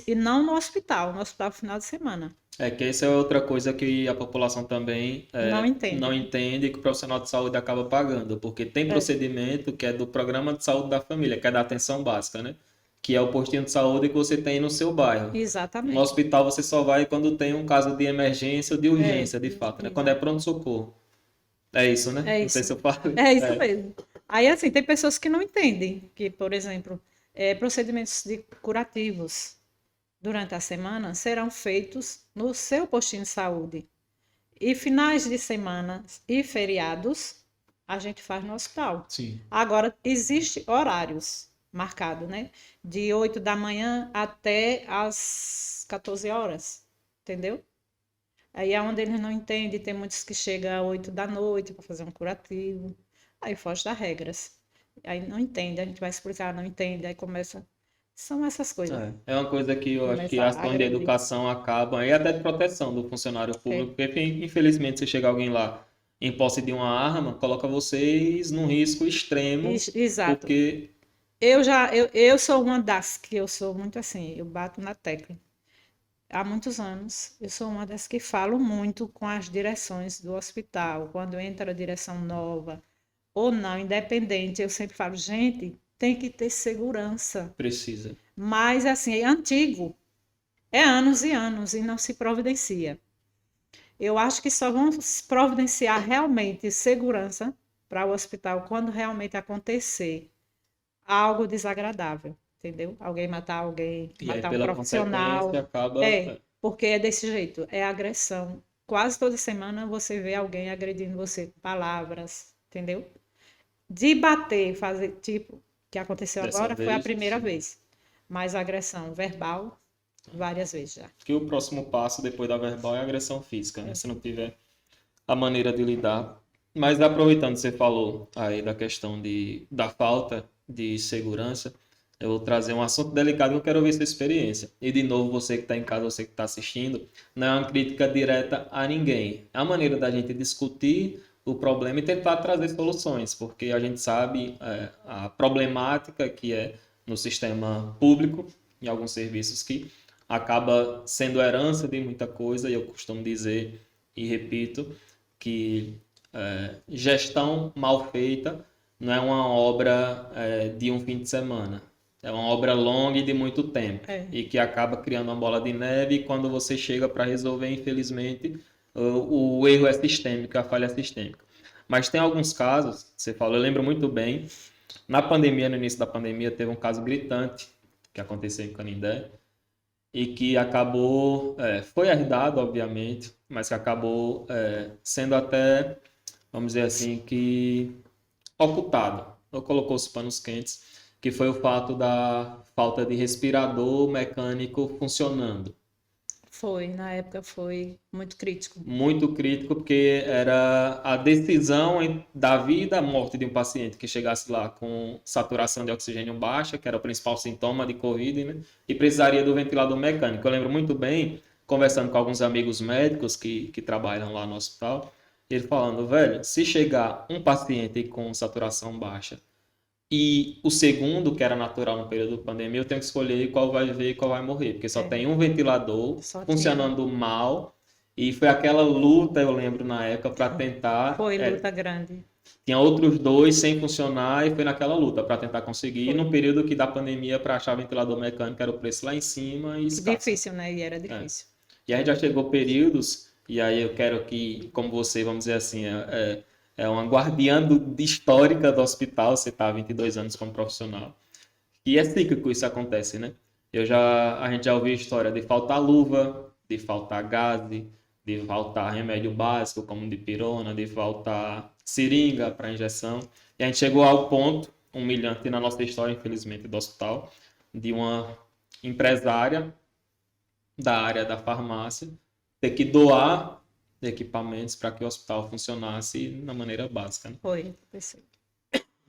e não no hospital final de semana. É que essa é outra coisa que a população também Não não entende. entende e que o profissional de saúde acaba pagando, porque tem procedimento que é do programa de saúde da família, que é da atenção básica, né? Que é o postinho de saúde que você tem no seu bairro. No Exatamente. hospital você só vai quando tem um caso de emergência ou de É, urgência, de fato, né? Quando é exato. pronto-socorro. É isso, né? É Não sei se isso. eu falei. É isso É. mesmo. Aí, assim, tem pessoas que não entendem que, por exemplo, procedimentos curativos durante a semana serão feitos no seu postinho de saúde. E finais de semana e feriados a gente faz no hospital. Sim. Agora, existe horários marcados, né? De 8 da manhã até as 14 horas, entendeu? Aí é onde eles não entendem, tem muitos que chegam às 8 da noite para fazer um curativo, aí foge das regras. Aí não entende, a gente vai explicar, não entende, aí começa. São essas coisas. É uma coisa que eu acho que Começa a ações de agredir. educação acabam, e até de proteção do funcionário É. público, porque infelizmente se chega alguém lá em posse de uma arma, coloca vocês num risco extremo, Exato. porque Eu sou uma das que eu sou muito assim, eu bato na tecla. Há muitos anos, eu sou uma das que falo muito com as direções do hospital, quando entra a direção nova ou não, independente, eu sempre falo, gente, tem que ter segurança. precisa. Mas, assim, é antigo, é anos e anos e não se providencia. Eu acho que só vão providenciar realmente segurança para o hospital quando realmente acontecer algo desagradável, entendeu? Alguém matar alguém, E aí, matar um pela consequência, profissional. acaba. Porque é desse jeito, é agressão. Quase toda semana você vê alguém agredindo você com palavras, entendeu? De bater, fazer tipo, que aconteceu Dessa agora, foi a vez, primeira sim. vez. Mas agressão verbal, várias vezes já. Que o próximo passo depois da verbal é a agressão física, né? Se não tiver a maneira de lidar. Mas aproveitando que você falou aí da questão da falta de segurança, eu vou trazer um assunto delicado que eu quero ver sua experiência. E de novo, você que está em casa, você que está assistindo, não é uma crítica direta a ninguém. É a maneira da gente discutir o problema e tentar trazer soluções, porque a gente sabe a problemática que é no sistema público, em alguns serviços que acaba sendo herança de muita coisa, e eu costumo dizer e repito que gestão mal feita não é uma obra de um fim de semana. É uma obra longa e de muito tempo. É, E que acaba criando uma bola de neve e quando você chega para resolver, infelizmente, o erro é sistêmico, a falha é sistêmica. Mas tem alguns casos, você falou, eu lembro muito bem, na pandemia, no início da pandemia, teve um caso gritante que aconteceu em Canindé e que acabou, foi herdado, obviamente, mas que acabou sendo até, vamos dizer assim, que ocultado, ou colocou os panos quentes, que foi o fato da falta de respirador mecânico funcionando. na época foi muito crítico. Muito crítico, porque era a decisão da vida à morte de um paciente que chegasse lá com saturação de oxigênio baixa, que era o principal sintoma de Covid, né? E precisaria do ventilador mecânico. Eu lembro muito bem, conversando com alguns amigos médicos que trabalham lá no hospital, ele falando, velho, se chegar um paciente com saturação baixa e o segundo, que era natural no período da pandemia, eu tenho que escolher qual vai viver e qual vai morrer, porque só É, tem um ventilador só tinha. funcionando mal. E foi aquela luta, eu lembro na época, para tentar. Foi luta grande. Tinha outros dois sem funcionar e foi naquela luta para tentar conseguir. E Foi. no período que da pandemia, para achar ventilador mecânico, era o preço lá em cima e escasso. Difícil, né? E era É. difícil. E aí já chegou períodos, e aí eu quero que, como você, vamos dizer assim, é uma guardiã histórica do hospital, você está há 22 anos como profissional. E é cíclico isso acontece, né? A gente já ouviu a história de faltar luva, de faltar gás, de faltar remédio básico, como dipirona, de faltar seringa para injeção. E a gente chegou ao ponto humilhante na nossa história, infelizmente, do hospital, de uma empresária da área da farmácia ter que doar equipamentos para que o hospital funcionasse na maneira básica, né? Foi, pensei.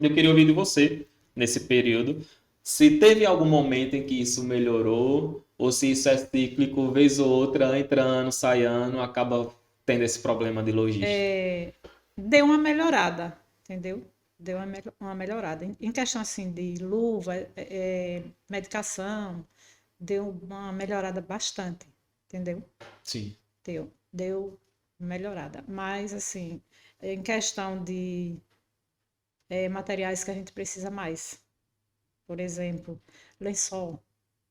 Eu queria ouvir de você, nesse período, se teve algum momento em que isso melhorou, ou se isso é cíclico, vez ou outra, entra ano, sai ano, acaba tendo esse problema de logística. Deu uma melhorada, entendeu? Deu uma melhorada. Em questão assim de luva, medicação, deu uma melhorada bastante, entendeu? Sim. Deu melhorada. Mas assim, em questão de materiais que a gente precisa mais, por exemplo, lençol.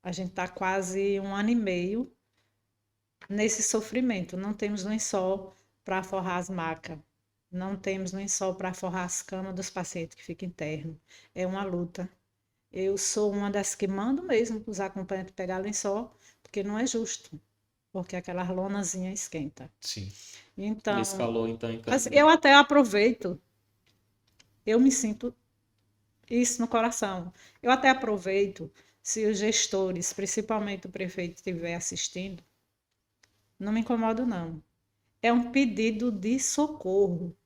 A gente está quase 1 ano e meio nesse sofrimento. Não temos lençol para forrar as macas. Não temos lençol para forrar as camas dos pacientes que ficam internos. É uma luta. Eu sou uma das que mando mesmo os acompanhantes pegar lençol, porque não é justo. Porque aquela lonazinha esquenta. Sim. Então, Nesse calor, então, em assim, Canindé. eu até aproveito. Eu me sinto isso no coração. Eu até aproveito, se os gestores, principalmente o prefeito, estiver assistindo, não me incomodo, não. É um pedido de socorro.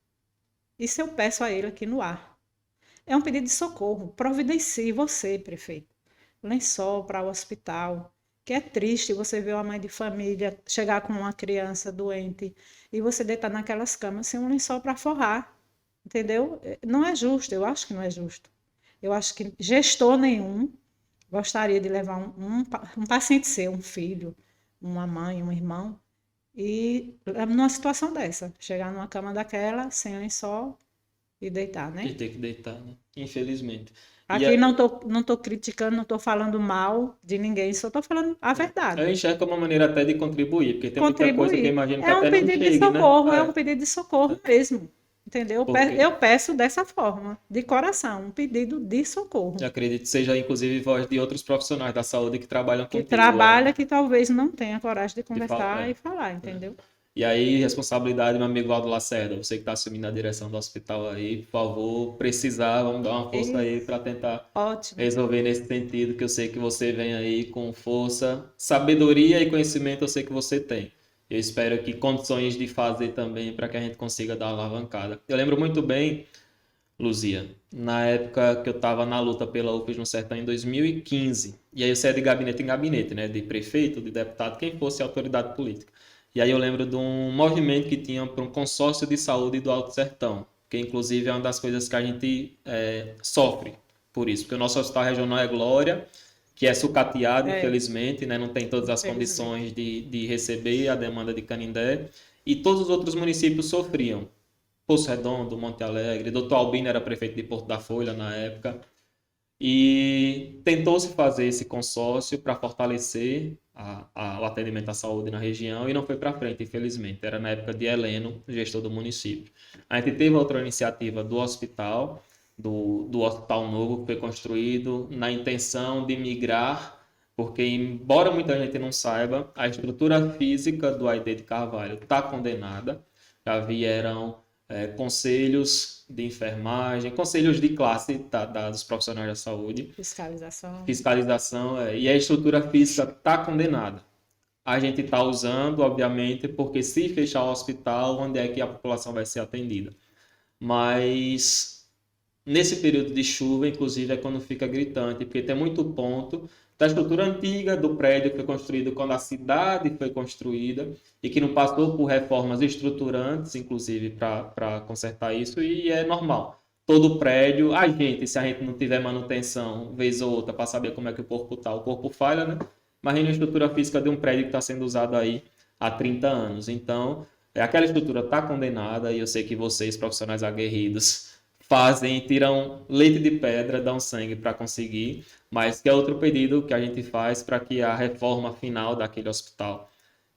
Isso eu peço a ele aqui no ar. É um pedido de socorro. Providencie você, prefeito. Lençol para o hospital. Que é triste você ver uma mãe de família chegar com uma criança doente e você deitar naquelas camas sem um lençol para forrar. Entendeu? Não é justo, eu acho que não é justo. Eu acho que gestor nenhum gostaria de levar um paciente seu, um filho, uma mãe, um irmão, e numa situação dessa, chegar numa cama daquela, sem lençol e deitar, E né? ter que deitar, né? Infelizmente. E Aqui não tô criticando, não estou falando mal de ninguém, só estou falando a eu verdade. enxergo como uma maneira até de contribuir, porque tem muita coisa que eu Contribuir. imagino que É um até não pedido de chegue, né? socorro, é um pedido de socorro mesmo. Entendeu? Porque Eu peço dessa forma, de coração, um pedido de socorro. eu acredito que seja, inclusive, voz de outros profissionais da saúde que trabalham Que contigo, trabalha, que talvez não tenha coragem de de falar, conversar e falar, entendeu? E aí, responsabilidade, meu amigo Aldo Lacerda, você que está assumindo a direção do hospital aí, por favor, precisar, vamos dar uma força E aí para tentar ótimo. resolver nesse sentido, que eu sei que você vem aí com força, sabedoria e conhecimento, eu sei que você tem. Eu espero que condições de fazer também para que a gente consiga dar uma alavancada. Eu lembro muito bem Luzia, na época que eu estava na luta pela UFES no Sertão em 2015. E aí eu saía de gabinete em gabinete, né? De prefeito, de deputado, quem fosse a autoridade política. E aí eu lembro de um movimento que tinha para um consórcio de saúde do Alto Sertão, que inclusive é uma das coisas que a gente sofre por isso, porque o nosso hospital regional é Glória, que é sucateado, É, infelizmente, né? Não tem todas as infelizmente. condições de receber a demanda de Canindé, e todos os outros municípios sofriam. Poço Redondo, Monte Alegre, Dr. Albino era prefeito de Porto da Folha na época, e tentou-se fazer esse consórcio para fortalecer o atendimento à saúde na região e não foi para frente, infelizmente. Era na época de Heleno, gestor do município. A gente teve outra iniciativa do hospital, do Hospital Novo, que foi construído na intenção de migrar, porque, embora muita gente não saiba, a estrutura física do AID de Carvalho está condenada. Já vieram conselhos de enfermagem, conselhos de classe dos profissionais da saúde, Fiscalização. fiscalização, e a estrutura física está condenada. A gente está usando, obviamente, porque se fechar o hospital, onde é que a população vai ser atendida? Mas nesse período de chuva, inclusive, é quando fica gritante, porque tem muito ponto da estrutura antiga do prédio que foi construído quando a cidade foi construída e que não passou por reformas estruturantes, inclusive, para consertar isso, e é normal. Todo prédio, se a gente não tiver manutenção, vez ou outra, para saber como é que o corpo falha, né? Imagina a estrutura física de um prédio que está sendo usado aí há 30 anos. Então, aquela estrutura está condenada e eu sei que vocês, profissionais aguerridos, fazem, tiram leite de pedra, dão sangue para conseguir, mas que é outro pedido que a gente faz para que a reforma final daquele hospital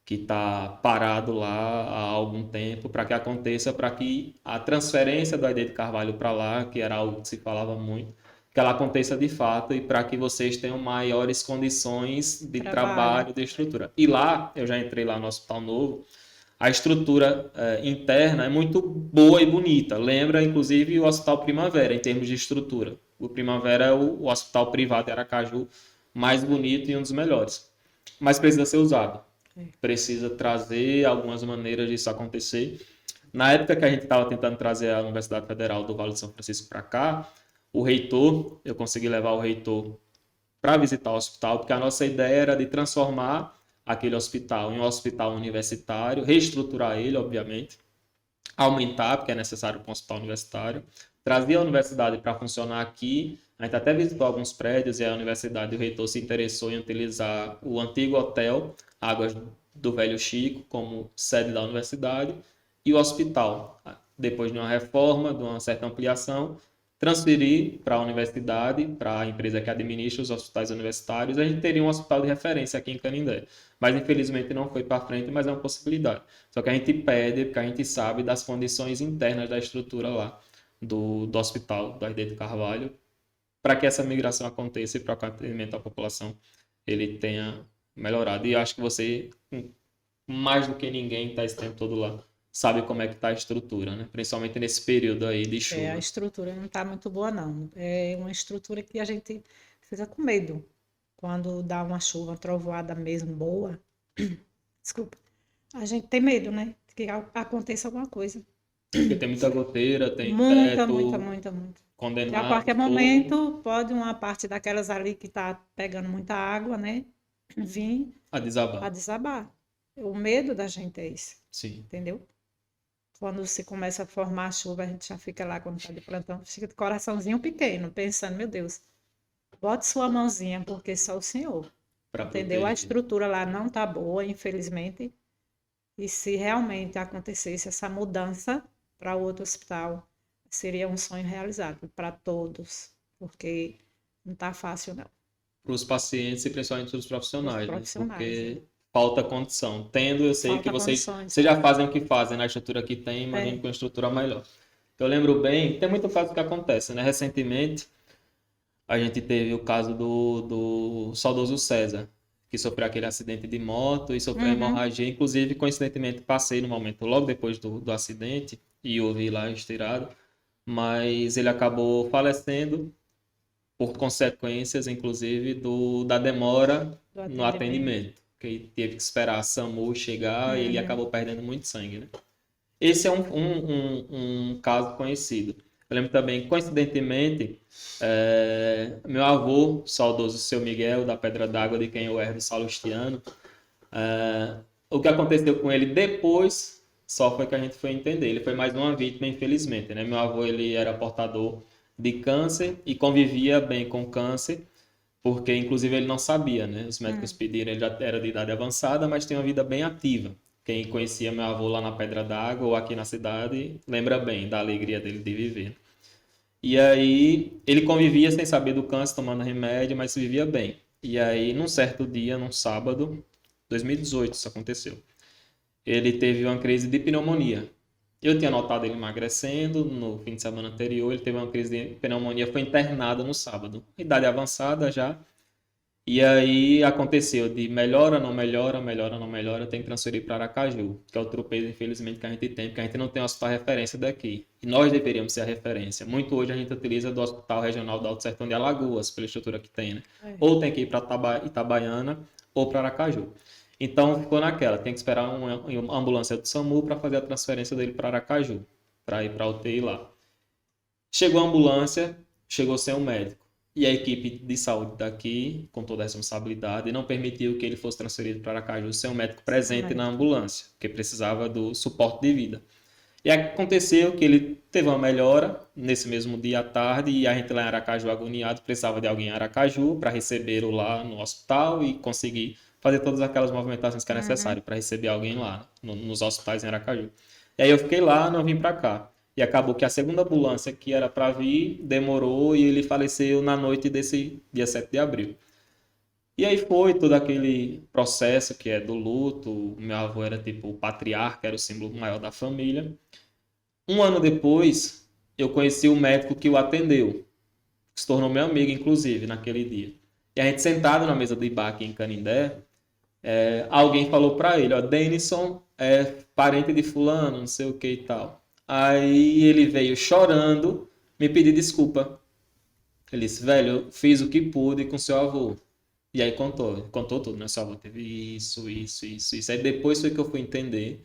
que está parado lá há algum tempo, para que aconteça, para que a transferência do AID de Carvalho para lá, que era algo que se falava muito, que ela aconteça de fato e para que vocês tenham maiores condições de Trabalho. trabalho, de estrutura. E lá, eu já entrei lá no Hospital Novo, a estrutura interna é muito boa e bonita. Lembra, inclusive, o Hospital Primavera, em termos de estrutura. O Primavera é o hospital privado de Aracaju mais bonito e um dos melhores. Mas precisa ser usado. Precisa trazer algumas maneiras disso acontecer. Na época que a gente estava tentando trazer a Universidade Federal do Vale de São Francisco para cá, o reitor, eu consegui levar o reitor para visitar o hospital, porque a nossa ideia era de transformar aquele hospital em um hospital universitário, reestruturar ele, obviamente, aumentar, porque é necessário para um hospital universitário, trazer a universidade para funcionar aqui. A gente até visitou alguns prédios e a universidade, o reitor se interessou em utilizar o antigo hotel Águas do Velho Chico como sede da universidade e o hospital, depois de uma reforma, de uma certa ampliação, transferir para a universidade, para a empresa que administra os hospitais universitários, a gente teria um hospital de referência aqui em Canindé. Mas infelizmente não foi para frente, mas é uma possibilidade. Só que a gente pede, porque a gente sabe das condições internas da estrutura lá do hospital, do Ardente Carvalho, para que essa migração aconteça e para que o atendimento à população ele tenha melhorado. E eu acho que você, mais do que ninguém, está esse tempo todo lá, sabe como é que está a estrutura, né? Principalmente nesse período aí de A chuva. estrutura não está muito boa, não. É uma estrutura que a gente fica com medo. Quando dá uma chuva, uma trovoada mesmo boa, desculpa, a gente tem medo, né? De que aconteça alguma coisa. Porque tem muita goteira, tem Muita, muita, teto muita, muita. Que a condenado, qualquer todo momento pode uma parte daquelas ali que está pegando muita água, né? Vir a a desabar. desabar. O medo da gente é esse, Sim. entendeu? Quando se começa a formar a chuva, a gente já fica lá, quando está de plantão, fica de coraçãozinho pequeno, pensando, meu Deus, bote sua mãozinha, porque só o Senhor, Para entendeu? A proteger. estrutura lá não está boa, infelizmente, e se realmente acontecesse essa mudança para outro hospital, seria um sonho realizado para todos, porque não está fácil, não. Para os pacientes e principalmente para os Os profissionais, né? profissionais, né? Porque falta condição. Tendo, eu sei que Falta vocês condições. já fazem o que fazem na estrutura que tem, imagino É. com uma estrutura melhor. Eu lembro bem, tem muito caso que acontece, né? Recentemente, a gente teve o caso do saudoso César, que sofreu aquele acidente de moto e sofreu Uhum. hemorragia. Inclusive, coincidentemente, passei no momento logo depois do acidente e ouvi lá estirado, mas ele acabou falecendo por consequências, inclusive, da demora Do no atendimento. atendimento, que ele teve que esperar a SAMU chegar e ele Uhum. acabou perdendo muito sangue, né? Esse é um caso conhecido. Eu lembro também, coincidentemente, meu avô, saudoso seu Miguel, da Pedra d'Água, de quem eu herdo Salustiano, é, o que aconteceu com ele depois só foi que a gente foi entender. Ele foi mais uma vítima, infelizmente, né? Meu avô, ele era portador de câncer e convivia bem com câncer, porque inclusive ele não sabia, né? Os médicos pediram, ele já era de idade avançada, mas tinha uma vida bem ativa. Quem conhecia meu avô lá na Pedra d'Água ou aqui na cidade lembra bem da alegria dele de viver. E aí ele convivia sem saber do câncer, tomando remédio, mas vivia bem. E aí, num certo dia, num sábado, 2018, isso aconteceu. Ele teve uma crise de pneumonia. Eu tinha notado ele emagrecendo no fim de semana anterior, ele teve uma crise de pneumonia, foi internado no sábado. Idade avançada já. E aí aconteceu de melhora, não melhora, melhora, não melhora, tem que transferir para Aracaju, que é o tropeço, infelizmente, que a gente tem, porque a gente não tem um hospital referência daqui. E nós deveríamos ser a referência. Muito hoje a gente utiliza do Hospital Regional do Alto Sertão de Alagoas, pela estrutura que tem, né? Ou tem que ir para Itabaiana ou para Aracaju. Então ficou naquela, tem que esperar uma ambulância do SAMU para fazer a transferência dele para Aracaju, para ir para a UTI lá. Chegou a ambulância, chegou sem um médico. E a equipe de saúde daqui, com toda a responsabilidade, não permitiu que ele fosse transferido para Aracaju sem um médico presente na ambulância, porque precisava do suporte de vida. E aconteceu que ele teve uma melhora nesse mesmo dia à tarde, e a gente lá em Aracaju, agoniado, precisava de alguém em Aracaju para recebê-lo lá no hospital e conseguir fazer todas aquelas movimentações que é necessário para receber alguém lá nos hospitais em Aracaju. E aí eu fiquei lá, não vim para cá. E acabou que a segunda ambulância que era para vir demorou e ele faleceu na noite desse dia 7 de abril. E aí foi todo aquele processo que é do luto. Meu avô era tipo o patriarca, era o símbolo maior da família. Um ano depois, eu conheci o médico que o atendeu, que se tornou meu amigo, inclusive, naquele dia. E a gente sentado na mesa de bar aqui em Canindé, alguém falou para ele, ó, Denison é parente de fulano, não sei o que e tal. Aí ele veio chorando, me pedir desculpa. Ele disse, velho, eu fiz o que pude com seu avô. E aí contou tudo, né? Seu avô teve isso, isso, isso, isso. Aí depois foi que eu fui entender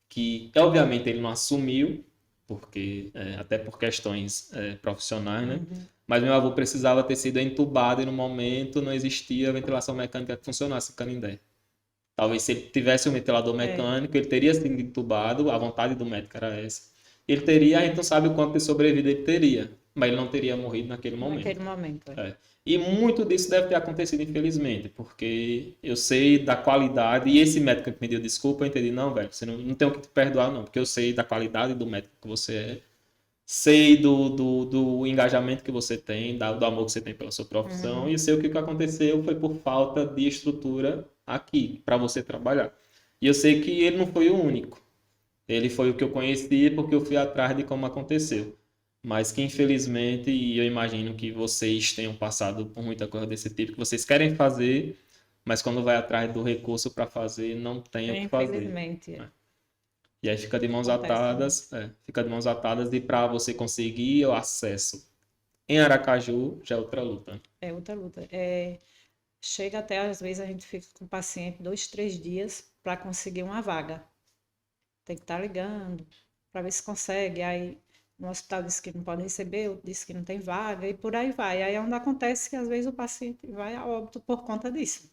que, obviamente, ele não assumiu, porque até por questões profissionais, né? Mas meu avô precisava ter sido entubado e no momento não existia ventilação mecânica que funcionasse em Canindé. Talvez se ele tivesse um ventilador mecânico, ele teria sido entubado, a vontade do médico era essa. Ele teria, a gente não sabe o quanto de sobrevida ele teria, mas ele não teria morrido naquele momento. Naquele momento. E muito disso deve ter acontecido, infelizmente, porque eu sei da qualidade, e esse médico que me deu desculpa, eu entendi, não, velho, você não tem o que te perdoar, não, porque eu sei da qualidade do médico que você é, sei do engajamento que você tem, do amor que você tem pela sua profissão, e sei o que aconteceu foi por falta de estrutura aqui, para você trabalhar. E eu sei que ele não foi o único. Ele foi o que eu conheci porque eu fui atrás de como aconteceu. Mas que infelizmente, e eu imagino que vocês tenham passado por muita coisa desse tipo, que vocês querem fazer, mas quando vai atrás do recurso para fazer, não tem o que fazer. Infelizmente. Né? E aí fica de mãos atadas, fica de mãos atadas e para você conseguir o acesso em Aracaju já é outra luta. É outra luta. Chega até, às vezes, a gente fica com o paciente 2, 3 dias para conseguir uma vaga. Tem que estar ligando para ver se consegue. Aí no hospital diz que não pode receber, outro diz que não tem vaga e por aí vai. Aí é onde acontece que às vezes o paciente vai a óbito por conta disso.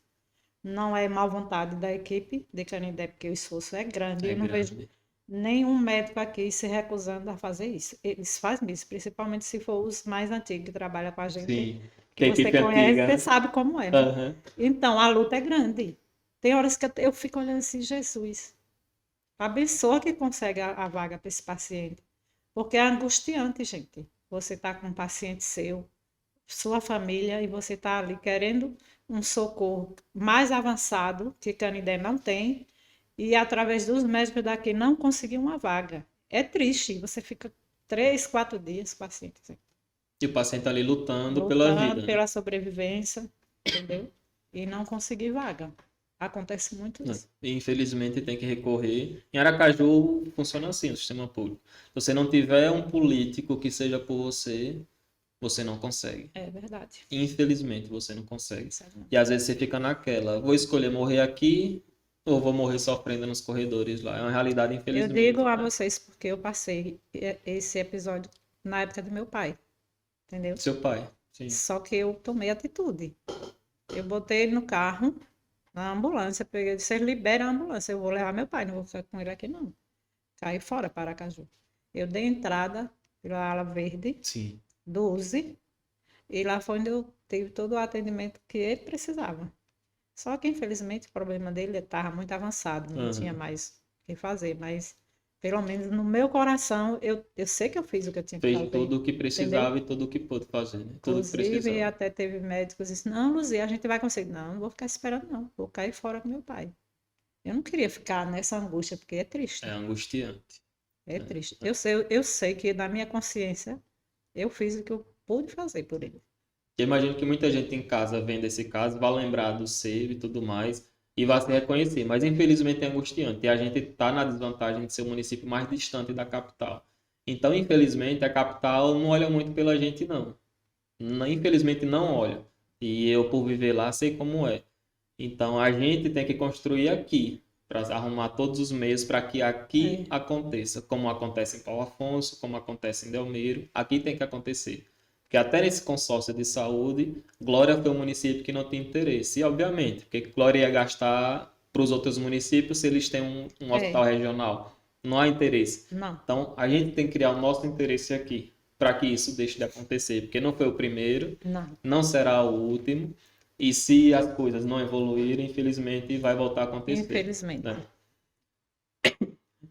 Não é má vontade da equipe de Canindé, porque o esforço é grande. Eu não vejo nenhum médico aqui se recusando a fazer isso. Eles fazem isso, principalmente se for os mais antigos que trabalham com a gente. Sim. Que você conhece, você sabe como é. Né? Então, a luta é grande. Tem horas que eu fico olhando assim, Jesus, abençoa que consegue a vaga para esse paciente. Porque é angustiante, gente. Você está com um paciente seu, sua família, e você está ali querendo um socorro mais avançado, que Canindé não tem, e através dos médicos daqui não conseguir uma vaga. É triste, você fica 3, 4 dias com o paciente. Assim. E o paciente ali lutando pela vida. Pela sobrevivência, entendeu? E não conseguir vaga. Acontece muito isso. Infelizmente tem que recorrer. Em Aracaju funciona assim o sistema público. Se você não tiver um político que seja por você, você não consegue. É verdade. Infelizmente você não consegue. E às vezes você fica naquela, vou escolher morrer aqui ou vou morrer sofrendo nos corredores lá. É uma realidade, infelizmente. Eu digo a vocês porque eu passei esse episódio na época do meu pai, entendeu? Seu pai, sim. Só que eu tomei atitude. Eu botei ele no carro, na ambulância, peguei, vocês liberam a ambulância, eu vou levar meu pai, não vou ficar com ele aqui não. Caí fora para Aracaju. Eu dei entrada pela ala verde, Sim. 12, e lá foi onde eu tive todo o atendimento que ele precisava. Só que, infelizmente, o problema dele estava muito avançado, não tinha mais o que fazer, mas pelo menos no meu coração, eu sei que eu fiz o que eu tinha que Fez fazer, tudo o que precisava entendeu? e tudo o que pôde fazer, né? Tudo o que Inclusive, precisava. até teve médicos que disseram, não, Luzia, a gente vai conseguir. Não, não vou ficar esperando, não. Vou cair fora com meu pai. Eu não queria ficar nessa angústia, porque é triste. É angustiante. É triste. Eu sei que na minha consciência, eu fiz o que eu pude fazer por ele. Eu imagino que muita gente em casa vendo esse caso vai lembrar do seu e tudo mais e vai se reconhecer, mas infelizmente é angustiante. E a gente está na desvantagem de ser o município mais distante da capital. Então, infelizmente, a capital não olha muito pela gente, não. Infelizmente, não olha. E eu, por viver lá, sei como é. Então, a gente tem que construir aqui, para arrumar todos os meios para que aqui aconteça, como acontece em Paulo Afonso, como acontece em Delmeiro, aqui tem que acontecer. Porque até nesse consórcio de saúde, Glória foi um município que não tinha interesse. E, obviamente, porque Glória ia gastar para os outros municípios se eles têm um hospital regional. Não há interesse. Não. Então, a gente tem que criar o nosso interesse aqui, para que isso deixe de acontecer. Porque não foi o primeiro, não será o último. E se as coisas não evoluírem, infelizmente, vai voltar a acontecer. Infelizmente. Né?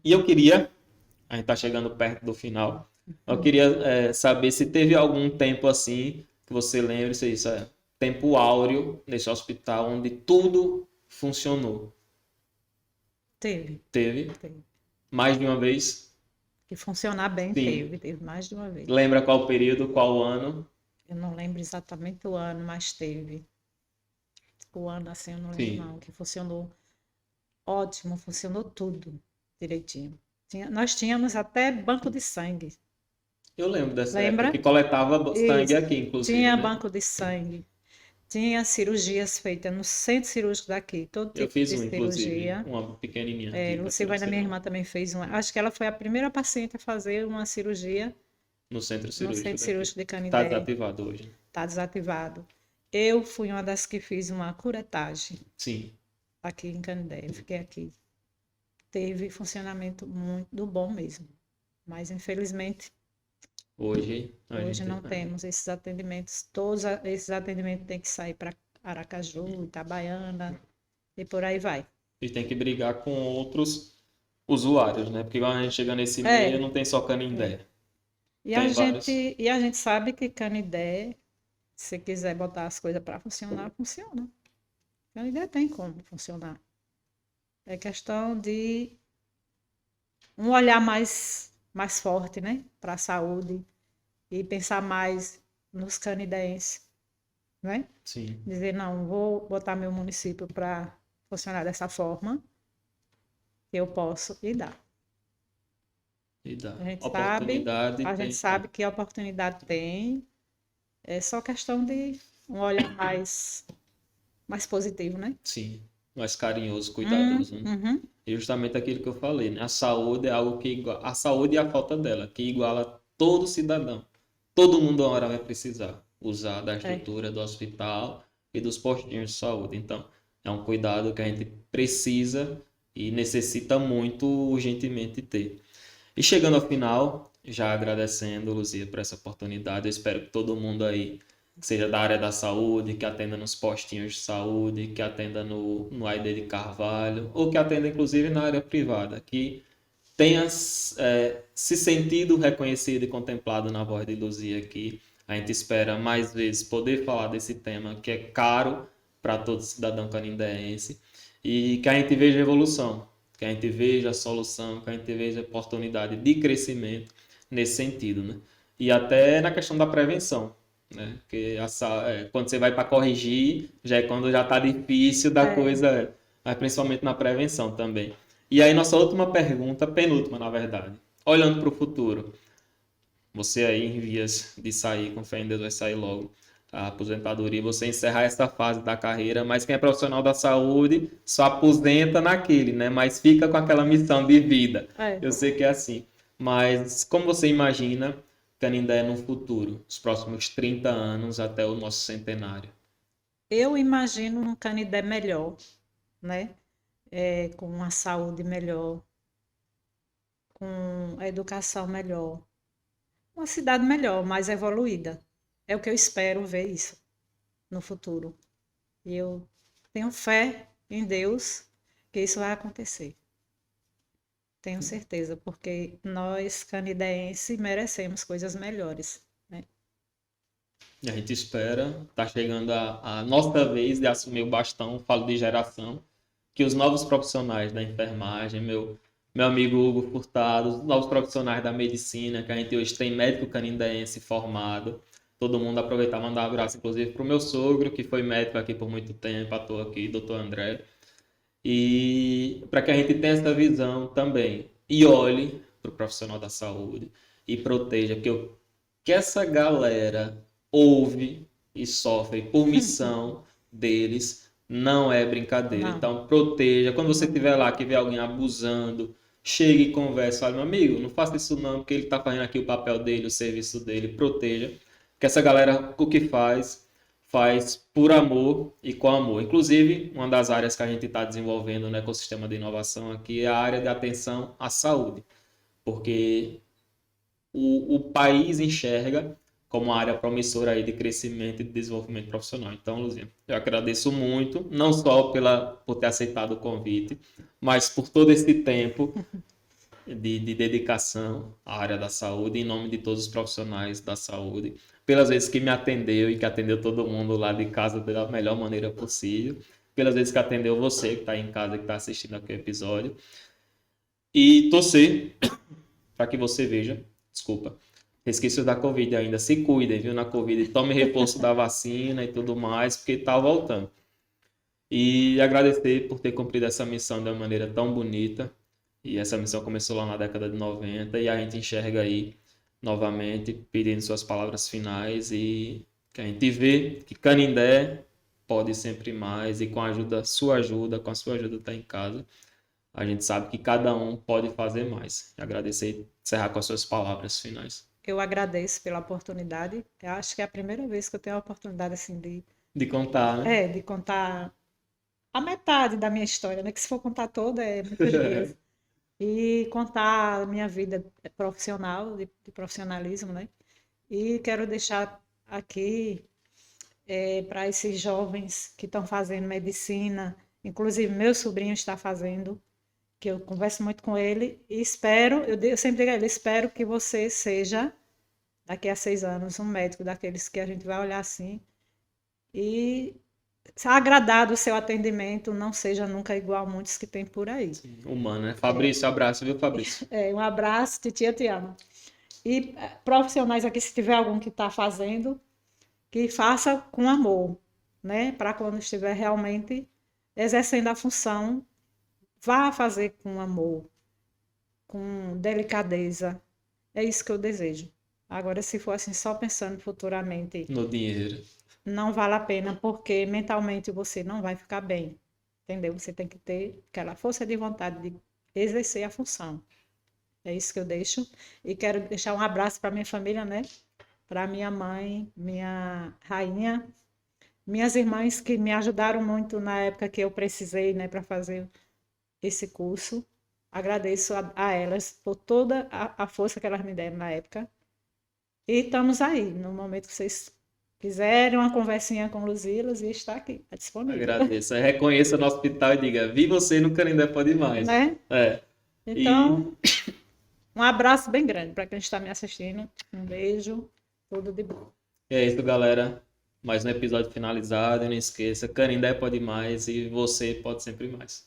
E eu queria, a gente está chegando perto do final, eu queria saber se teve algum tempo assim, que você lembre, se isso é tempo áureo nesse hospital, onde tudo funcionou. Teve. Teve? Mais de uma vez? Que funcionar bem, Sim. teve mais de uma vez. Lembra qual período, qual ano? Eu não lembro exatamente o ano, mas teve. O ano assim eu não lembro Sim. não, que funcionou ótimo, funcionou tudo direitinho. Nós tínhamos até banco de sangue. Eu lembro dessa Lembra? época, que coletava sangue Isso. aqui, inclusive. Tinha né? banco de sangue. Tinha cirurgias feitas no centro cirúrgico daqui, todo Eu tipo fiz de inclusive, cirurgia. uma pequenininha. Lucivânia, minha irmã, também fez uma. Acho que ela foi a primeira paciente a fazer uma cirurgia No centro no cirúrgico. centro cirúrgico de Está Canindé. desativado hoje. Está desativado. Eu fui uma das que fiz uma curetagem Sim. aqui em Canindé. Eu fiquei aqui. Teve funcionamento muito bom mesmo. Mas, infelizmente, Hoje não temos esses atendimentos. Todos esses atendimentos têm que sair para Aracaju, Itabaiana e por aí vai. E tem que brigar com outros usuários, né? Porque quando a gente chega nesse meio, não tem só Canindé. E a gente sabe que Canindé, se quiser botar as coisas para funcionar, funciona. Canindé tem como funcionar. É questão de um olhar mais forte, né, para a saúde e pensar mais nos canidenses, né? Sim. Dizer, não, vou botar meu município para funcionar dessa forma, que eu posso e dá. E dá. A gente sabe que a oportunidade tem, é só questão de um olhar mais positivo, né? Sim. Mais carinhoso, cuidadoso. Né? E justamente aquilo que eu falei, né? A saúde é algo que iguala. A saúde e a falta dela, que iguala todo cidadão. Todo mundo uma hora vai precisar usar da estrutura do hospital e dos postinhos de saúde. Então, é um cuidado que a gente precisa e necessita muito urgentemente ter. E chegando ao final, já agradecendo, Luzia, por essa oportunidade. Eu espero que todo mundo aí, seja da área da saúde, que atenda nos postinhos de saúde, que atenda no AID de Carvalho, ou que atenda inclusive na área privada, que tenha se sentido reconhecido e contemplado na voz de Luzia aqui. A gente espera mais vezes poder falar desse tema que é caro para todo cidadão canindeense e que a gente veja evolução, que a gente veja a solução, que a gente veja a oportunidade de crescimento nesse sentido, né? E até na questão da prevenção. Né? Porque quando você vai para corrigir, já é quando já está difícil da coisa, mas principalmente na prevenção também. E aí nossa última pergunta, penúltima na verdade, olhando para o futuro, você aí em vias de sair, com fé em Deus vai sair logo a aposentadoria, você encerrar essa fase da carreira, mas quem é profissional da saúde só aposenta naquele, né? Mas fica com aquela missão de vida. Eu sei que é assim, mas como você imagina Canindé no futuro, os próximos 30 anos até o nosso centenário? Eu imagino um Canindé melhor, né? Com uma saúde melhor, com a educação melhor, uma cidade melhor, mais evoluída. É o que eu espero ver isso no futuro. E eu tenho fé em Deus que isso vai acontecer. Tenho certeza, porque nós, canidenses, merecemos coisas melhores, né? E a gente espera, tá chegando a nossa vez de assumir o bastão, falo de geração, que os novos profissionais da enfermagem, meu amigo Hugo Furtado, os novos profissionais da medicina, que a gente hoje tem médico canindense formado, todo mundo aproveitar e mandar um abraço, inclusive, para o meu sogro, que foi médico aqui por muito tempo, atua aqui, doutor André, e para que a gente tenha essa visão também, e olhe para o profissional da saúde, e proteja, porque o que essa galera ouve e sofre por missão deles não é brincadeira. Não, Então, proteja. Quando você estiver lá que vê alguém abusando, chegue e converse. Fale, meu amigo, não faça isso não, porque ele está fazendo aqui o papel dele, o serviço dele. Proteja. Que essa galera, o que faz, faz por amor e com amor. Inclusive, uma das áreas que a gente está desenvolvendo no ecossistema de inovação aqui é a área de atenção à saúde. Porque o país enxerga como uma área promissora aí de crescimento e de desenvolvimento profissional. Então, Luzinha, eu agradeço muito, não só por ter aceitado o convite, mas por todo esse tempo de dedicação à área da saúde, em nome de todos os profissionais da saúde, pelas vezes que me atendeu e que atendeu todo mundo lá de casa da melhor maneira possível, pelas vezes que atendeu você que está em casa, que está assistindo aqui o episódio, e torcer para que você veja, desculpa, resquícios da Covid ainda. Se cuidem, viu, na Covid. Tome reforço da vacina e tudo mais, porque tá voltando. E agradecer por ter cumprido essa missão de uma maneira tão bonita. E essa missão começou lá na década de 90 e a gente enxerga aí novamente pedindo suas palavras finais e que a gente vê que Canindé pode sempre mais e com a com a sua ajuda tá em casa. A gente sabe que cada um pode fazer mais. Agradecer e encerrar com as suas palavras finais. eu agradeço pela oportunidade. Eu acho que é a primeira vez que eu tenho a oportunidade assim De contar, né? de contar a metade da minha história, né? Que se for contar toda é muitos dias. E contar a minha vida profissional, de profissionalismo, né? E quero deixar aqui para esses jovens que estão fazendo medicina, inclusive meu sobrinho está fazendo, que eu converso muito com ele e espero, eu sempre digo a ele, espero que você seja, daqui a 6 anos, um médico daqueles que a gente vai olhar assim e agradar do seu atendimento, não seja nunca igual a muitos que tem por aí. Sim, humano, né? Fabrício, abraço, viu, Fabrício? Um abraço, titia, te amo. E profissionais aqui, se tiver algum que está fazendo, que faça com amor, né? Para quando estiver realmente exercendo a função, vá fazer com amor, com delicadeza. É isso que eu desejo. Agora, se for assim, só pensando futuramente, No dinheiro. não vale a pena, porque mentalmente você não vai ficar bem. Entendeu? Você tem que ter aquela força de vontade de exercer a função. É isso que eu deixo. E quero deixar um abraço para minha família, né? Para minha mãe, minha rainha, minhas irmãs que me ajudaram muito na época que eu precisei, né, para fazer esse curso. Agradeço a elas por toda a força que elas me deram na época. E estamos aí, no momento que vocês quiserem uma conversinha com Luzilas, e está aqui, está disponível. Agradeço. Reconheça no hospital e diga, vi você no Canindé Pode Mais. Né? É. Então, um abraço bem grande para quem está me assistindo. Um beijo, tudo de bom. E é isso, galera. Mais um episódio finalizado. E não esqueça, Canindé pode mais e você pode sempre mais.